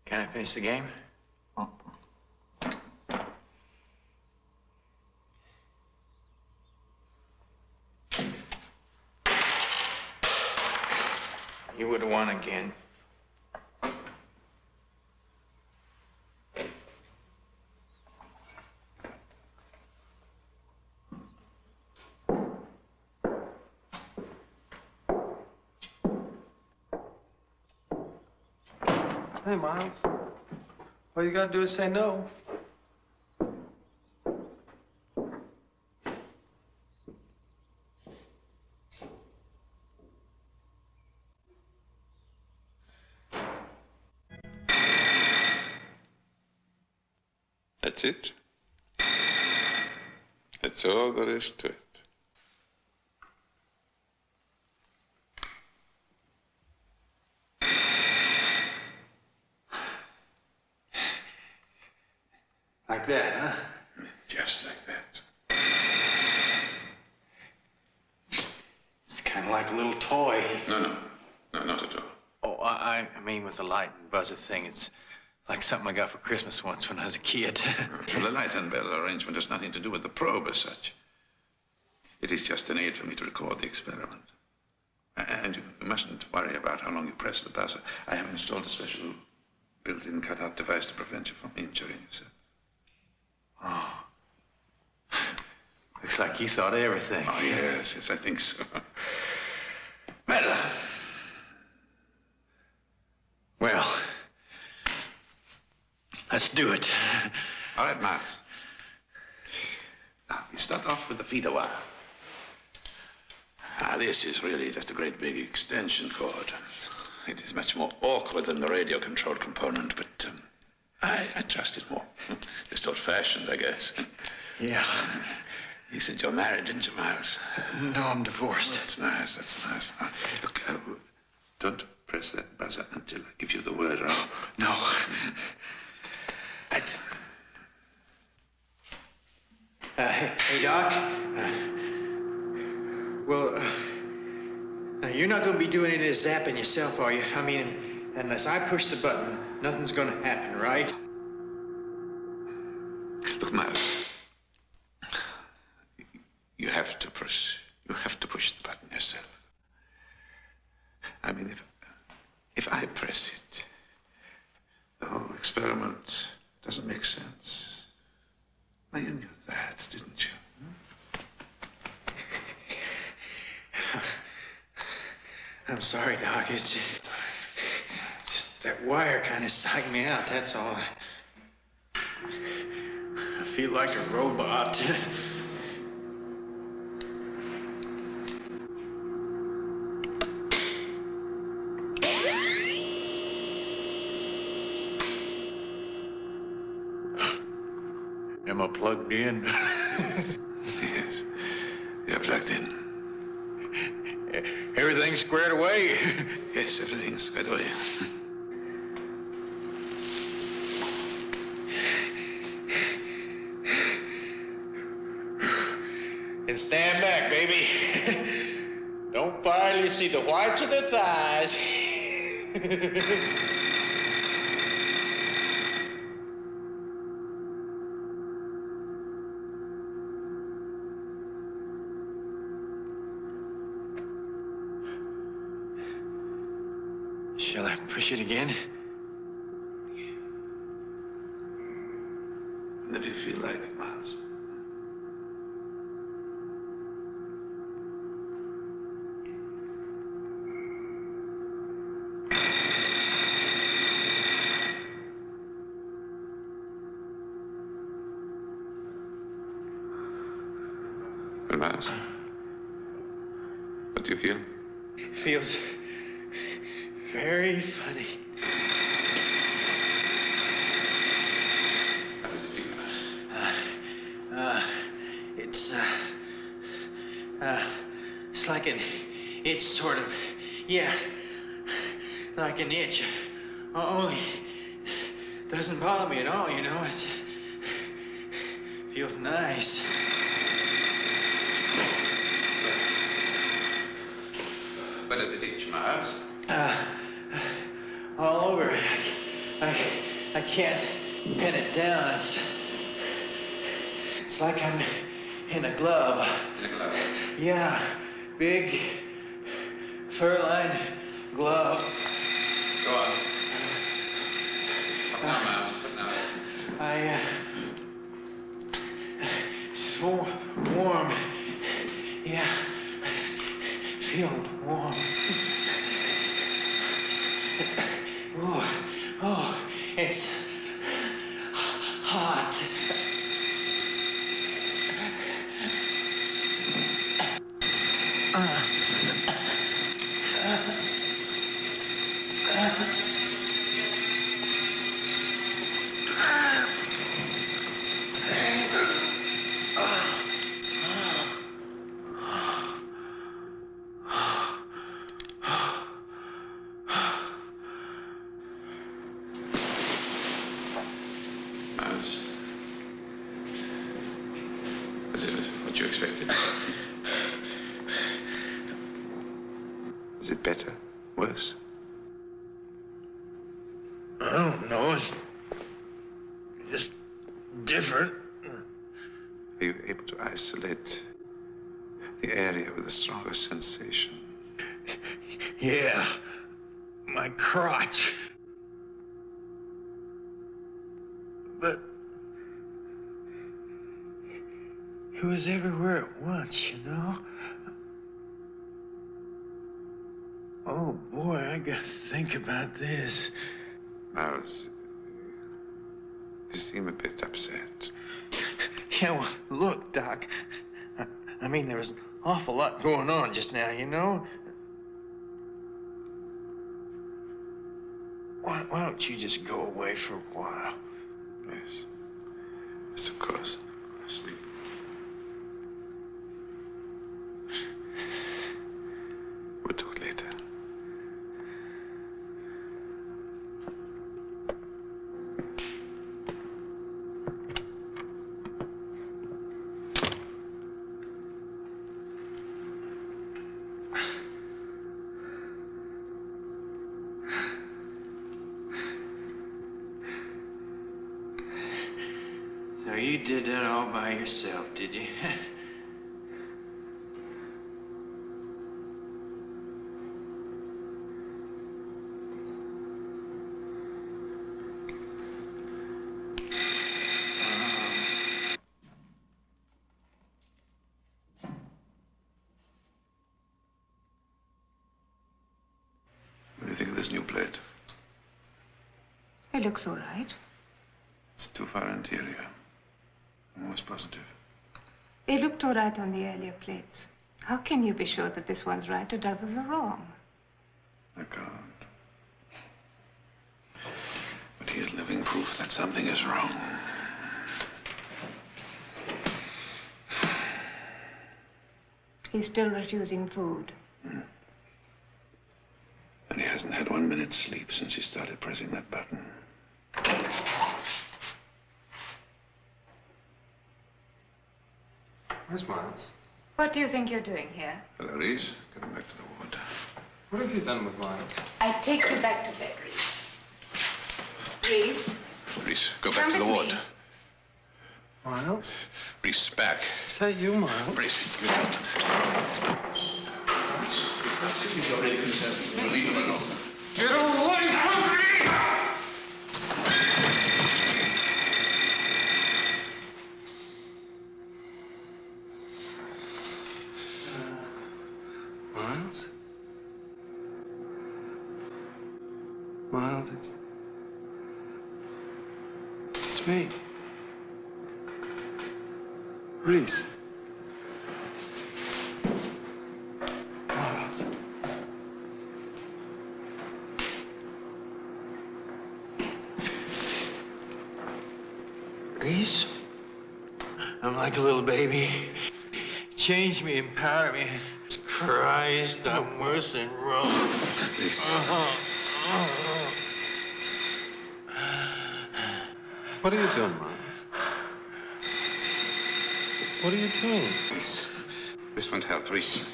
Can I finish the game? You would have won again. Hey, Miles. All you gotta do is say no. That's it. That's all there is to it. Like that, huh? Just like that. It's kind of like a little toy. No, not at all. Oh, I mean with the light and buzzer thing. It's like something I got for Christmas once when I was a kid. Well, the light and bell arrangement has nothing to do with the probe as such. It is just an aid for me to record the experiment. And you mustn't worry about how long you press the buzzer. I have installed a special built-in cut-out device to prevent you from injuring yourself. Oh. Looks like you thought of everything. Oh, yes, I think so. Well, let's do it. All right, Miles. Now, we start off with the feeder wire. This is really just a great big extension cord. It is much more awkward than the radio control component, but I trust it more. Just old-fashioned, I guess. Yeah. You said you're married, didn't you, Miles? No, I'm divorced. That's nice, that's nice. Look, don't press that buzzer until I give you the word. Right? No. Hey, Doc. You're not going to be doing any of this zapping yourself, are you? I mean, unless I push the button, nothing's going to happen, right? Look, Miles. You have to push the button yourself. I mean, if I press it, the whole experiment doesn't make sense. Now, you knew that, didn't you? I'm sorry, Doc. It's just that wire kind of psyched me out, that's all. I feel like a robot. Am I plugged in? Yes, you're plugged in. Everything's squared away? Yes, everything's squared away. And stand back, baby. Don't fire till you see the whites of the thighs. Shall I push it again? Whenever you feel like it, Miles. Well, Miles, what do you feel? Feels very funny. How does it feel? It's like an itch, sort of. Yeah, like an itch. Only doesn't bother me at all, you know. It feels nice. Where does it itch, Miles? All over. I can't pin it down. It's like I'm in a glove. In a glove? Yeah, big fur-lined glove. Go on. Up now, Miles. Up now. It's so warm. Yeah, I feel warm. Oh, it's hot. Was it what you expected? Is it better? Worse? I don't know. It's just different. Are you able to isolate the area with the strongest sensation? Yeah. My crotch. But it was everywhere at once, you know? Oh, boy, I gotta think about this. Miles, you seem a bit upset. Yeah, well, look, Doc. I mean, there was an awful lot going on just now, you know? Why don't you just go away for a while? Yes. Yes, of course. Sleep. We'll talk later. So you did that all by yourself, did you? What do you think of this new plate? It looks all right. It's too far interior. I'm always positive. It looked all right on the earlier plates. How can you be sure that this one's right or the others are wrong? I can't. But here's living proof that something is wrong. He's still refusing food. And he hasn't had 1 minute's sleep since he started pressing that button. Where's Miles? What do you think you're doing here? Hello, Reese. Getting back to the ward. What have you done with Miles? I take you back to bed, Reese. Reese? Reese, go back Come to the with ward. me. Miles? Reese, back. Is that you, Miles? Reese, get out. Get away from me! Miles? Miles, it's me. Reese. Miles. Reese, I'm like a little baby. Change me, empower me. Christ, I'm worse than Rome. Reese. What are you doing, Miles? What are you doing? Reese. This won't help, Reese.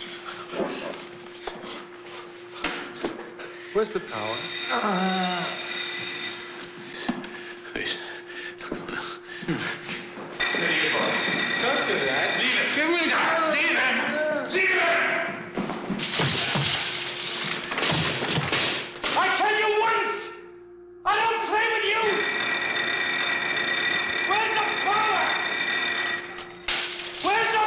Where's the power? Reese. Don't do that. Leave it. Give me that. Leave it. Leave it. I tell you once, I don't play with you. Where's the power? Where's the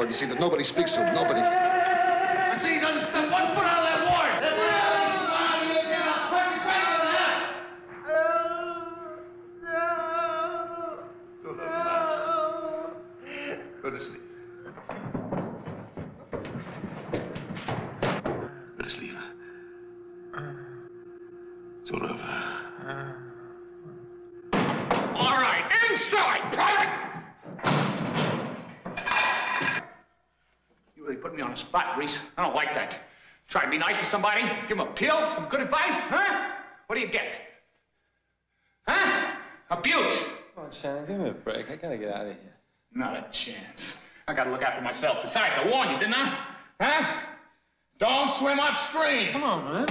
You see that nobody speaks to him, nobody. I see he doesn't step 1 foot out of that ward. Go to sleep. Go to sleep. It's all over. All right, inside, Private! You really put me on the spot, Reese. I don't like that. Try to be nice to somebody, give them a pill, some good advice, huh? What do you get? Huh? Abuse. Come on, Shannon, give me a break. I gotta get out of here. Not a chance. I gotta look after myself. Besides, I warned you, didn't I? Huh? Don't swim upstream. Come on, man.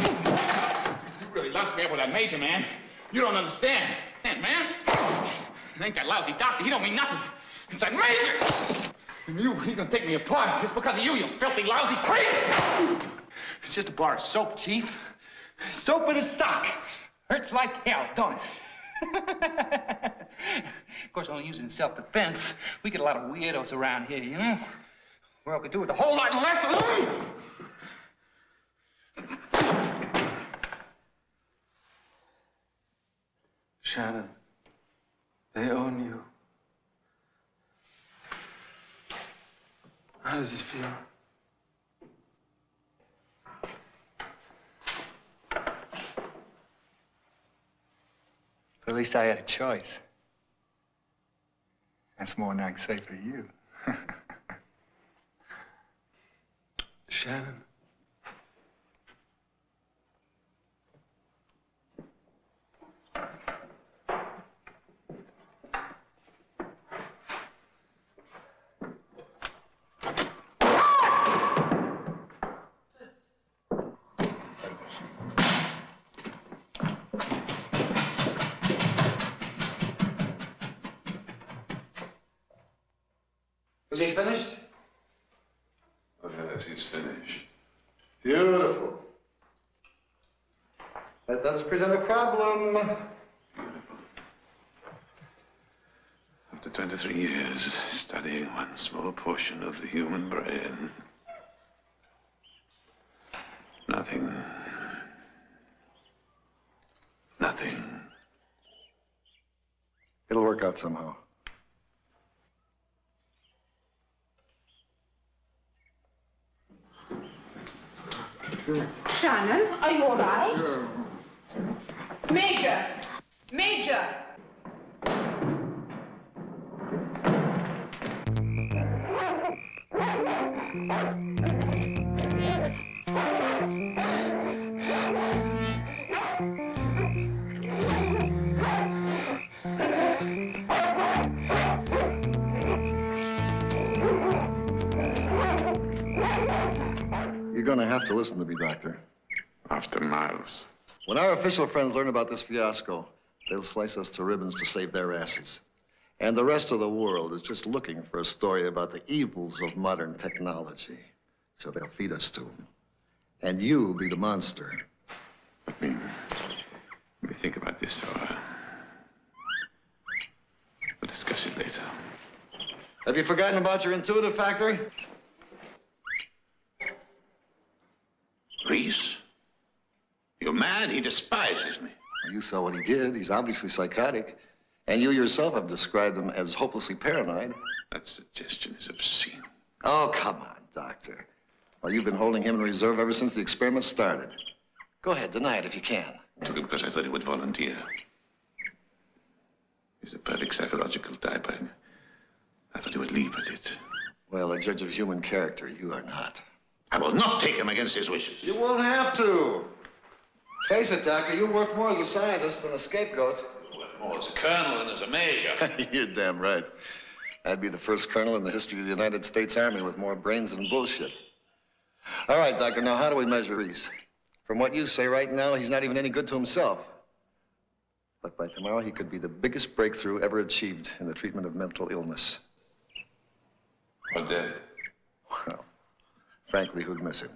You really lost me up with that major, man. You don't understand. Man. It ain't that lousy doctor. He don't mean nothing. It's that major. And he's gonna take me apart just because of you, you filthy, lousy creep. It's just a bar of soap, Chief. Soap in a sock. Hurts like hell, don't it? Of course, only using self-defense. We get a lot of weirdos around here, you know? World could do with a whole lot less. Shannon, they own you. How does it feel? But at least I had a choice. That's more than I can say for you. Shannon. Is he finished? Oh, yes, he's finished. Beautiful. That does present a problem. After 23 years studying one small portion of the human brain, nothing. It'll work out somehow. Shannon, are you all right? Major! Major! You're gonna have to listen to me, Doctor. After Miles. When our official friends learn about this fiasco, they'll slice us to ribbons to save their asses. And the rest of the world is just looking for a story about the evils of modern technology. So they'll feed us to them. And you'll be the monster. Let me think about this for a while. We'll discuss it later. Have you forgotten about your intuitive factory? Reese? You're mad? He despises me. Well, you saw what he did. He's obviously psychotic. And you yourself have described him as hopelessly paranoid. That suggestion is obscene. Oh, come on, Doctor. Well, you've been holding him in reserve ever since the experiment started. Go ahead, deny it if you can. I took him because I thought he would volunteer. He's a perfect psychological type. I thought he would leap at it. Well, a judge of human character, you are not. I will not take him against his wishes. You won't have to. Face it, Doctor, you work more as a scientist than a scapegoat. More as a colonel than as a major. You're damn right. I'd be the first colonel in the history of the United States Army with more brains than bullshit. All right, Doctor, now how do we measure Reese? From what you say right now, he's not even any good to himself. But by tomorrow, he could be the biggest breakthrough ever achieved in the treatment of mental illness. Or dead. Well, frankly, who'd miss him?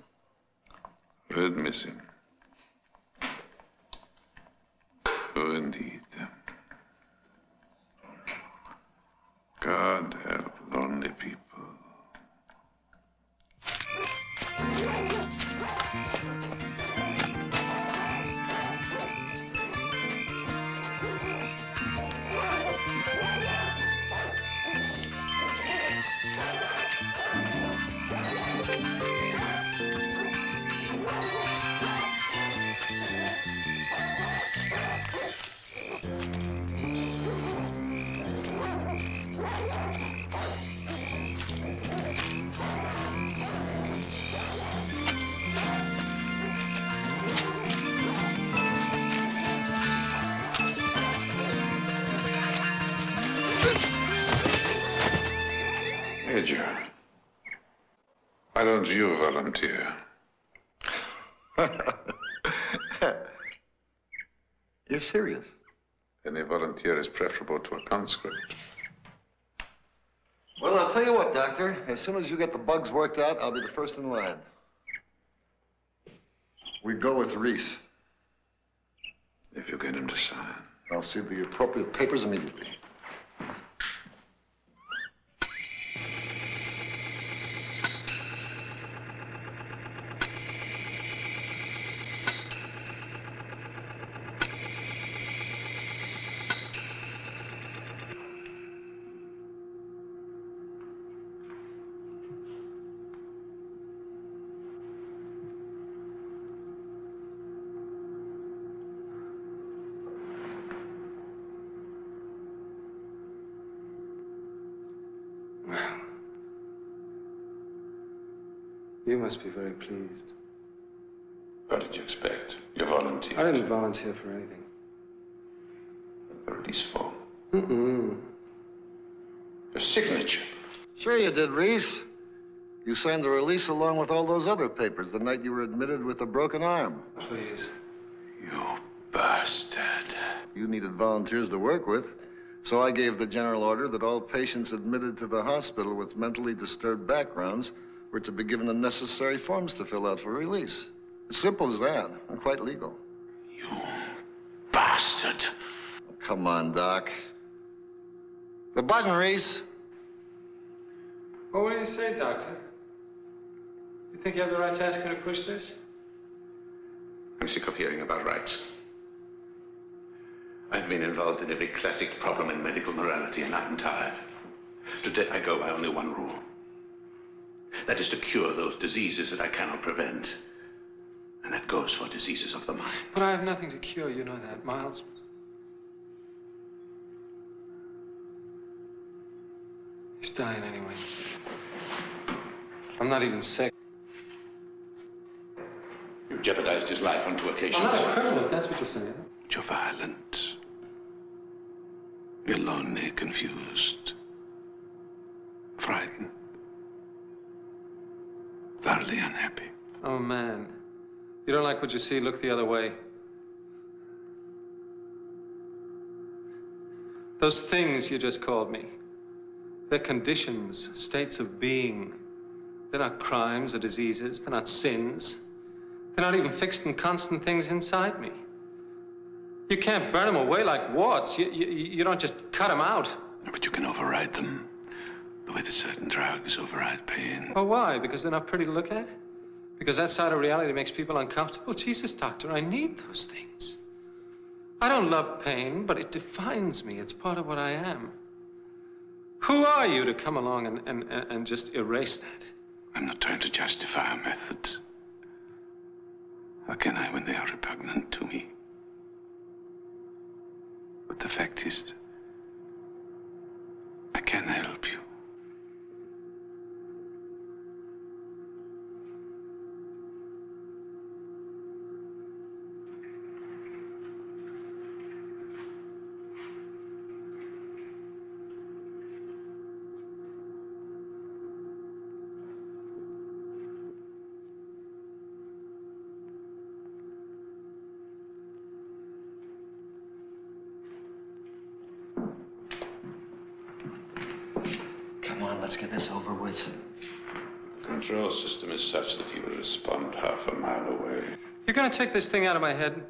Who'd miss him? Oh, indeed. God help lonely people. don't you volunteer? You're serious? Any volunteer is preferable to a conscript. Well, I'll tell you what, Doctor. As soon as you get the bugs worked out, I'll be the first in line. We go with Reese. If you get him to sign. I'll see the appropriate papers immediately. You must be very pleased. What did you expect? You volunteered. I didn't volunteer for anything. The release form. Mm-mm. Your signature. Sure you did, Reese. You signed the release along with all those other papers the night you were admitted with a broken arm. Please. You bastard. You needed volunteers to work with, so I gave the general order that all patients admitted to the hospital with mentally disturbed backgrounds were to be given the necessary forms to fill out for release. As simple as that, and quite legal. You bastard. Come on, Doc. The button, Reese. Well, what do you say, Doctor? You think you have the right to ask her to push this? I'm sick of hearing about rights. I've been involved in every classic problem in medical morality, and I'm tired. Today I go by only one rule. That is to cure those diseases that I cannot prevent. And that goes for diseases of the mind. But I have nothing to cure, you know that, Miles. He's dying anyway. I'm not even sick. You jeopardized his life on 2 occasions. I'm not a criminal, if that's what you're saying. You're violent. You're lonely, confused, frightened, thoroughly unhappy. Oh, man. You don't like what you see, look the other way. Those things you just called me, they're conditions, states of being. They're not crimes or diseases. They're not sins. They're not even fixed and constant things inside me. You can't burn them away like warts. You don't just cut them out. But you can override them. The way that certain drugs override pain. Well, why? Because they're not pretty to look at? Because that side of reality makes people uncomfortable? Jesus, Doctor, I need those things. I don't love pain, but it defines me. It's part of what I am. Who are you to come along and just erase that? I'm not trying to justify our methods. How can I when they are repugnant to me? But the fact is, I can help you. Let's get this over with. The control system is such that he will respond half a mile away. You're gonna take this thing out of my head?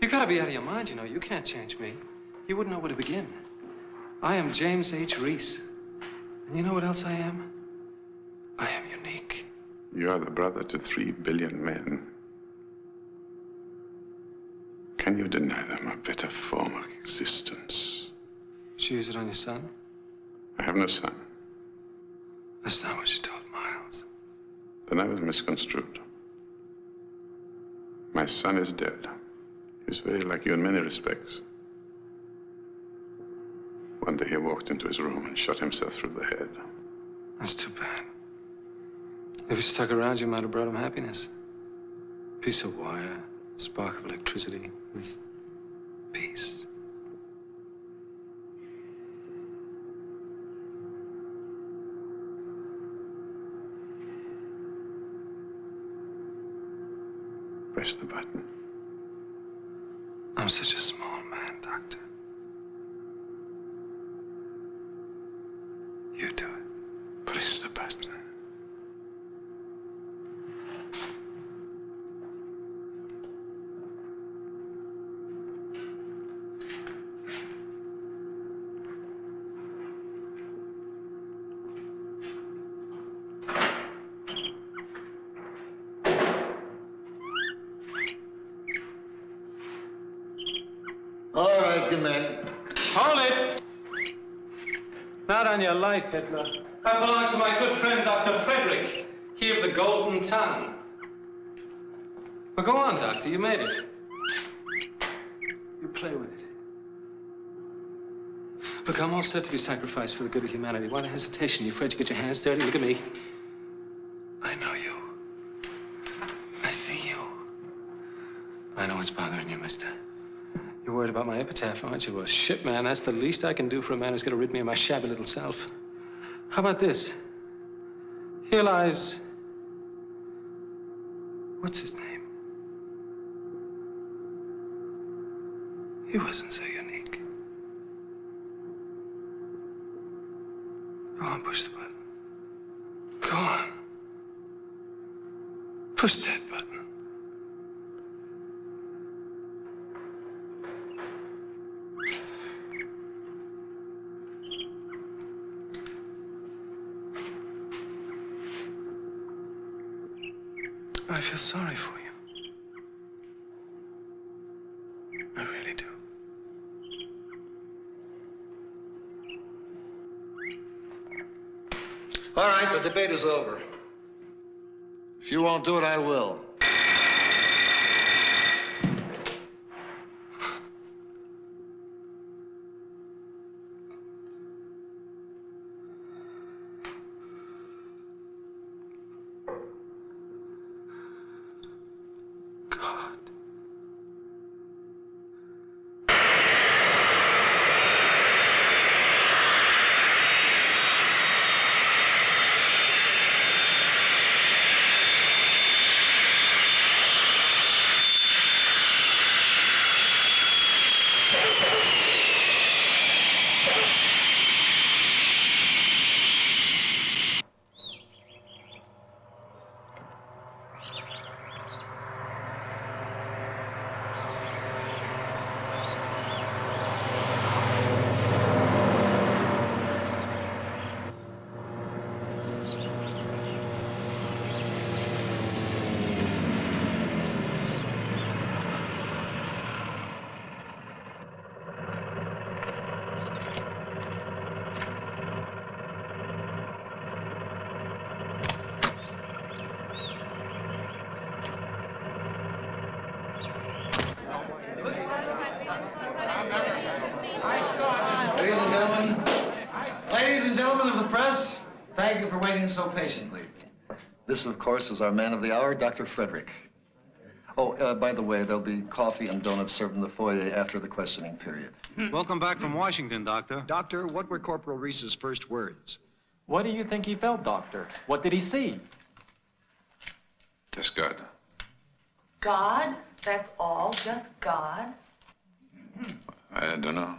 You gotta be out of your mind, you know. You can't change me. You wouldn't know where to begin. I am James H. Reese. And you know what else I am? I am unique. You are the brother to 3 billion men. Can you deny them a better form of existence? Did you use it on your son? I have no son. That's not what you told Miles. Then I was misconstrued. My son is dead. He's very like you in many respects. One day he walked into his room and shot himself through the head. That's too bad. If he stuck around, you might have brought him happiness. Piece of wire, spark of electricity, peace. Press the button. I'm such a small man, Doctor. You do it. Press the button. All right, good man. Hold it! Not on your life, Hitler. That belongs to my good friend, Dr. Frederick. He of the Golden Tongue. Well, go on, Doctor. You made it. You play with it. Look, I'm all set to be sacrificed for the good of humanity. Why the hesitation? You afraid to get your hands dirty? Look at me. I know you. I see you. I know what's bothering you, mister. You're worried about my epitaph, aren't you? Well, shit, man, that's the least I can do for a man who's gonna rid me of my shabby little self. How about this? Here lies... What's his name? He wasn't so unique. Go on, push the button. Go on. Push that button. I feel sorry for you. I really do. All right, the debate is over. If you won't do it, I will. Ladies and gentlemen of the press, thank you for waiting so patiently. This, of course, is our man of the hour, Dr. Frederick. Oh, by the way, there'll be coffee and donuts served in the foyer after the questioning period. Welcome back from Washington, Doctor. Doctor, what were Corporal Reese's first words? What do you think he felt, Doctor? What did he see? Just God. God? That's all? Just God? I don't know.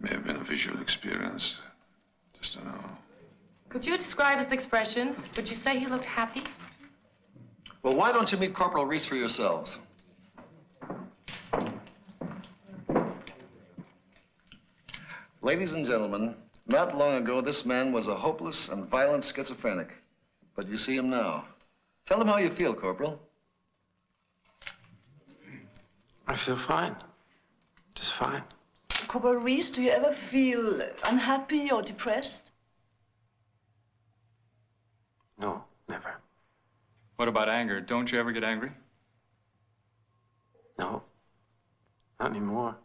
May have been a visual experience. Just don't know. Could you describe his expression? Would you say he looked happy? Well, why don't you meet Corporal Reese for yourselves? Ladies and gentlemen, not long ago, this man was a hopeless and violent schizophrenic. But you see him now. Tell him how you feel, Corporal. I feel fine. Just fine. Corporal Reese, do you ever feel unhappy or depressed? No, never. What about anger? Don't you ever get angry? No, not anymore.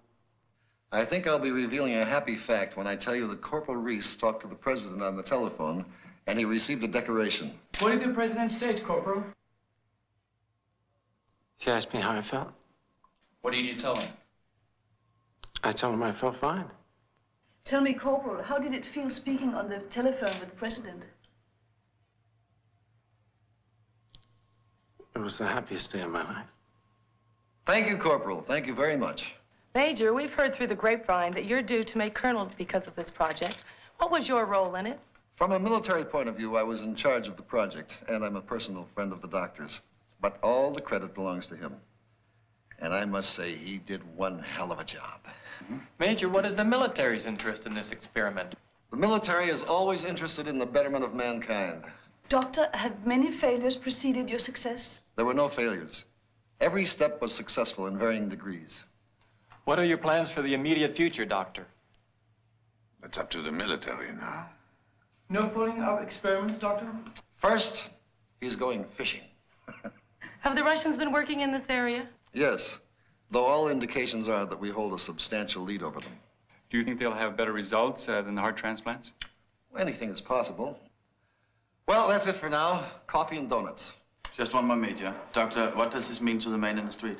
I think I'll be revealing a happy fact when I tell you that Corporal Reese talked to the president on the telephone and he received a decoration. What did the president say, Corporal? He asked me how I felt. What did you tell him? I told him I felt fine. Tell me, Corporal, how did it feel speaking on the telephone with the president? It was the happiest day of my life. Thank you, Corporal. Thank you very much. Major, we've heard through the grapevine that you're due to make colonel because of this project. What was your role in it? From a military point of view, I was in charge of the project, and I'm a personal friend of the doctor's. But all the credit belongs to him. And I must say, he did one hell of a job. Major, what is the military's interest in this experiment? The military is always interested in the betterment of mankind. Doctor, have many failures preceded your success? There were no failures. Every step was successful in varying degrees. What are your plans for the immediate future, Doctor? That's up to the military now. No following up experiments, Doctor? First, he's going fishing. Have the Russians been working in this area? Yes, though all indications are that we hold a substantial lead over them. Do you think they'll have better results than the heart transplants? Anything is possible. Well, that's it for now. Coffee and donuts. Just one more, Major. Doctor, what does this mean to the man in the street?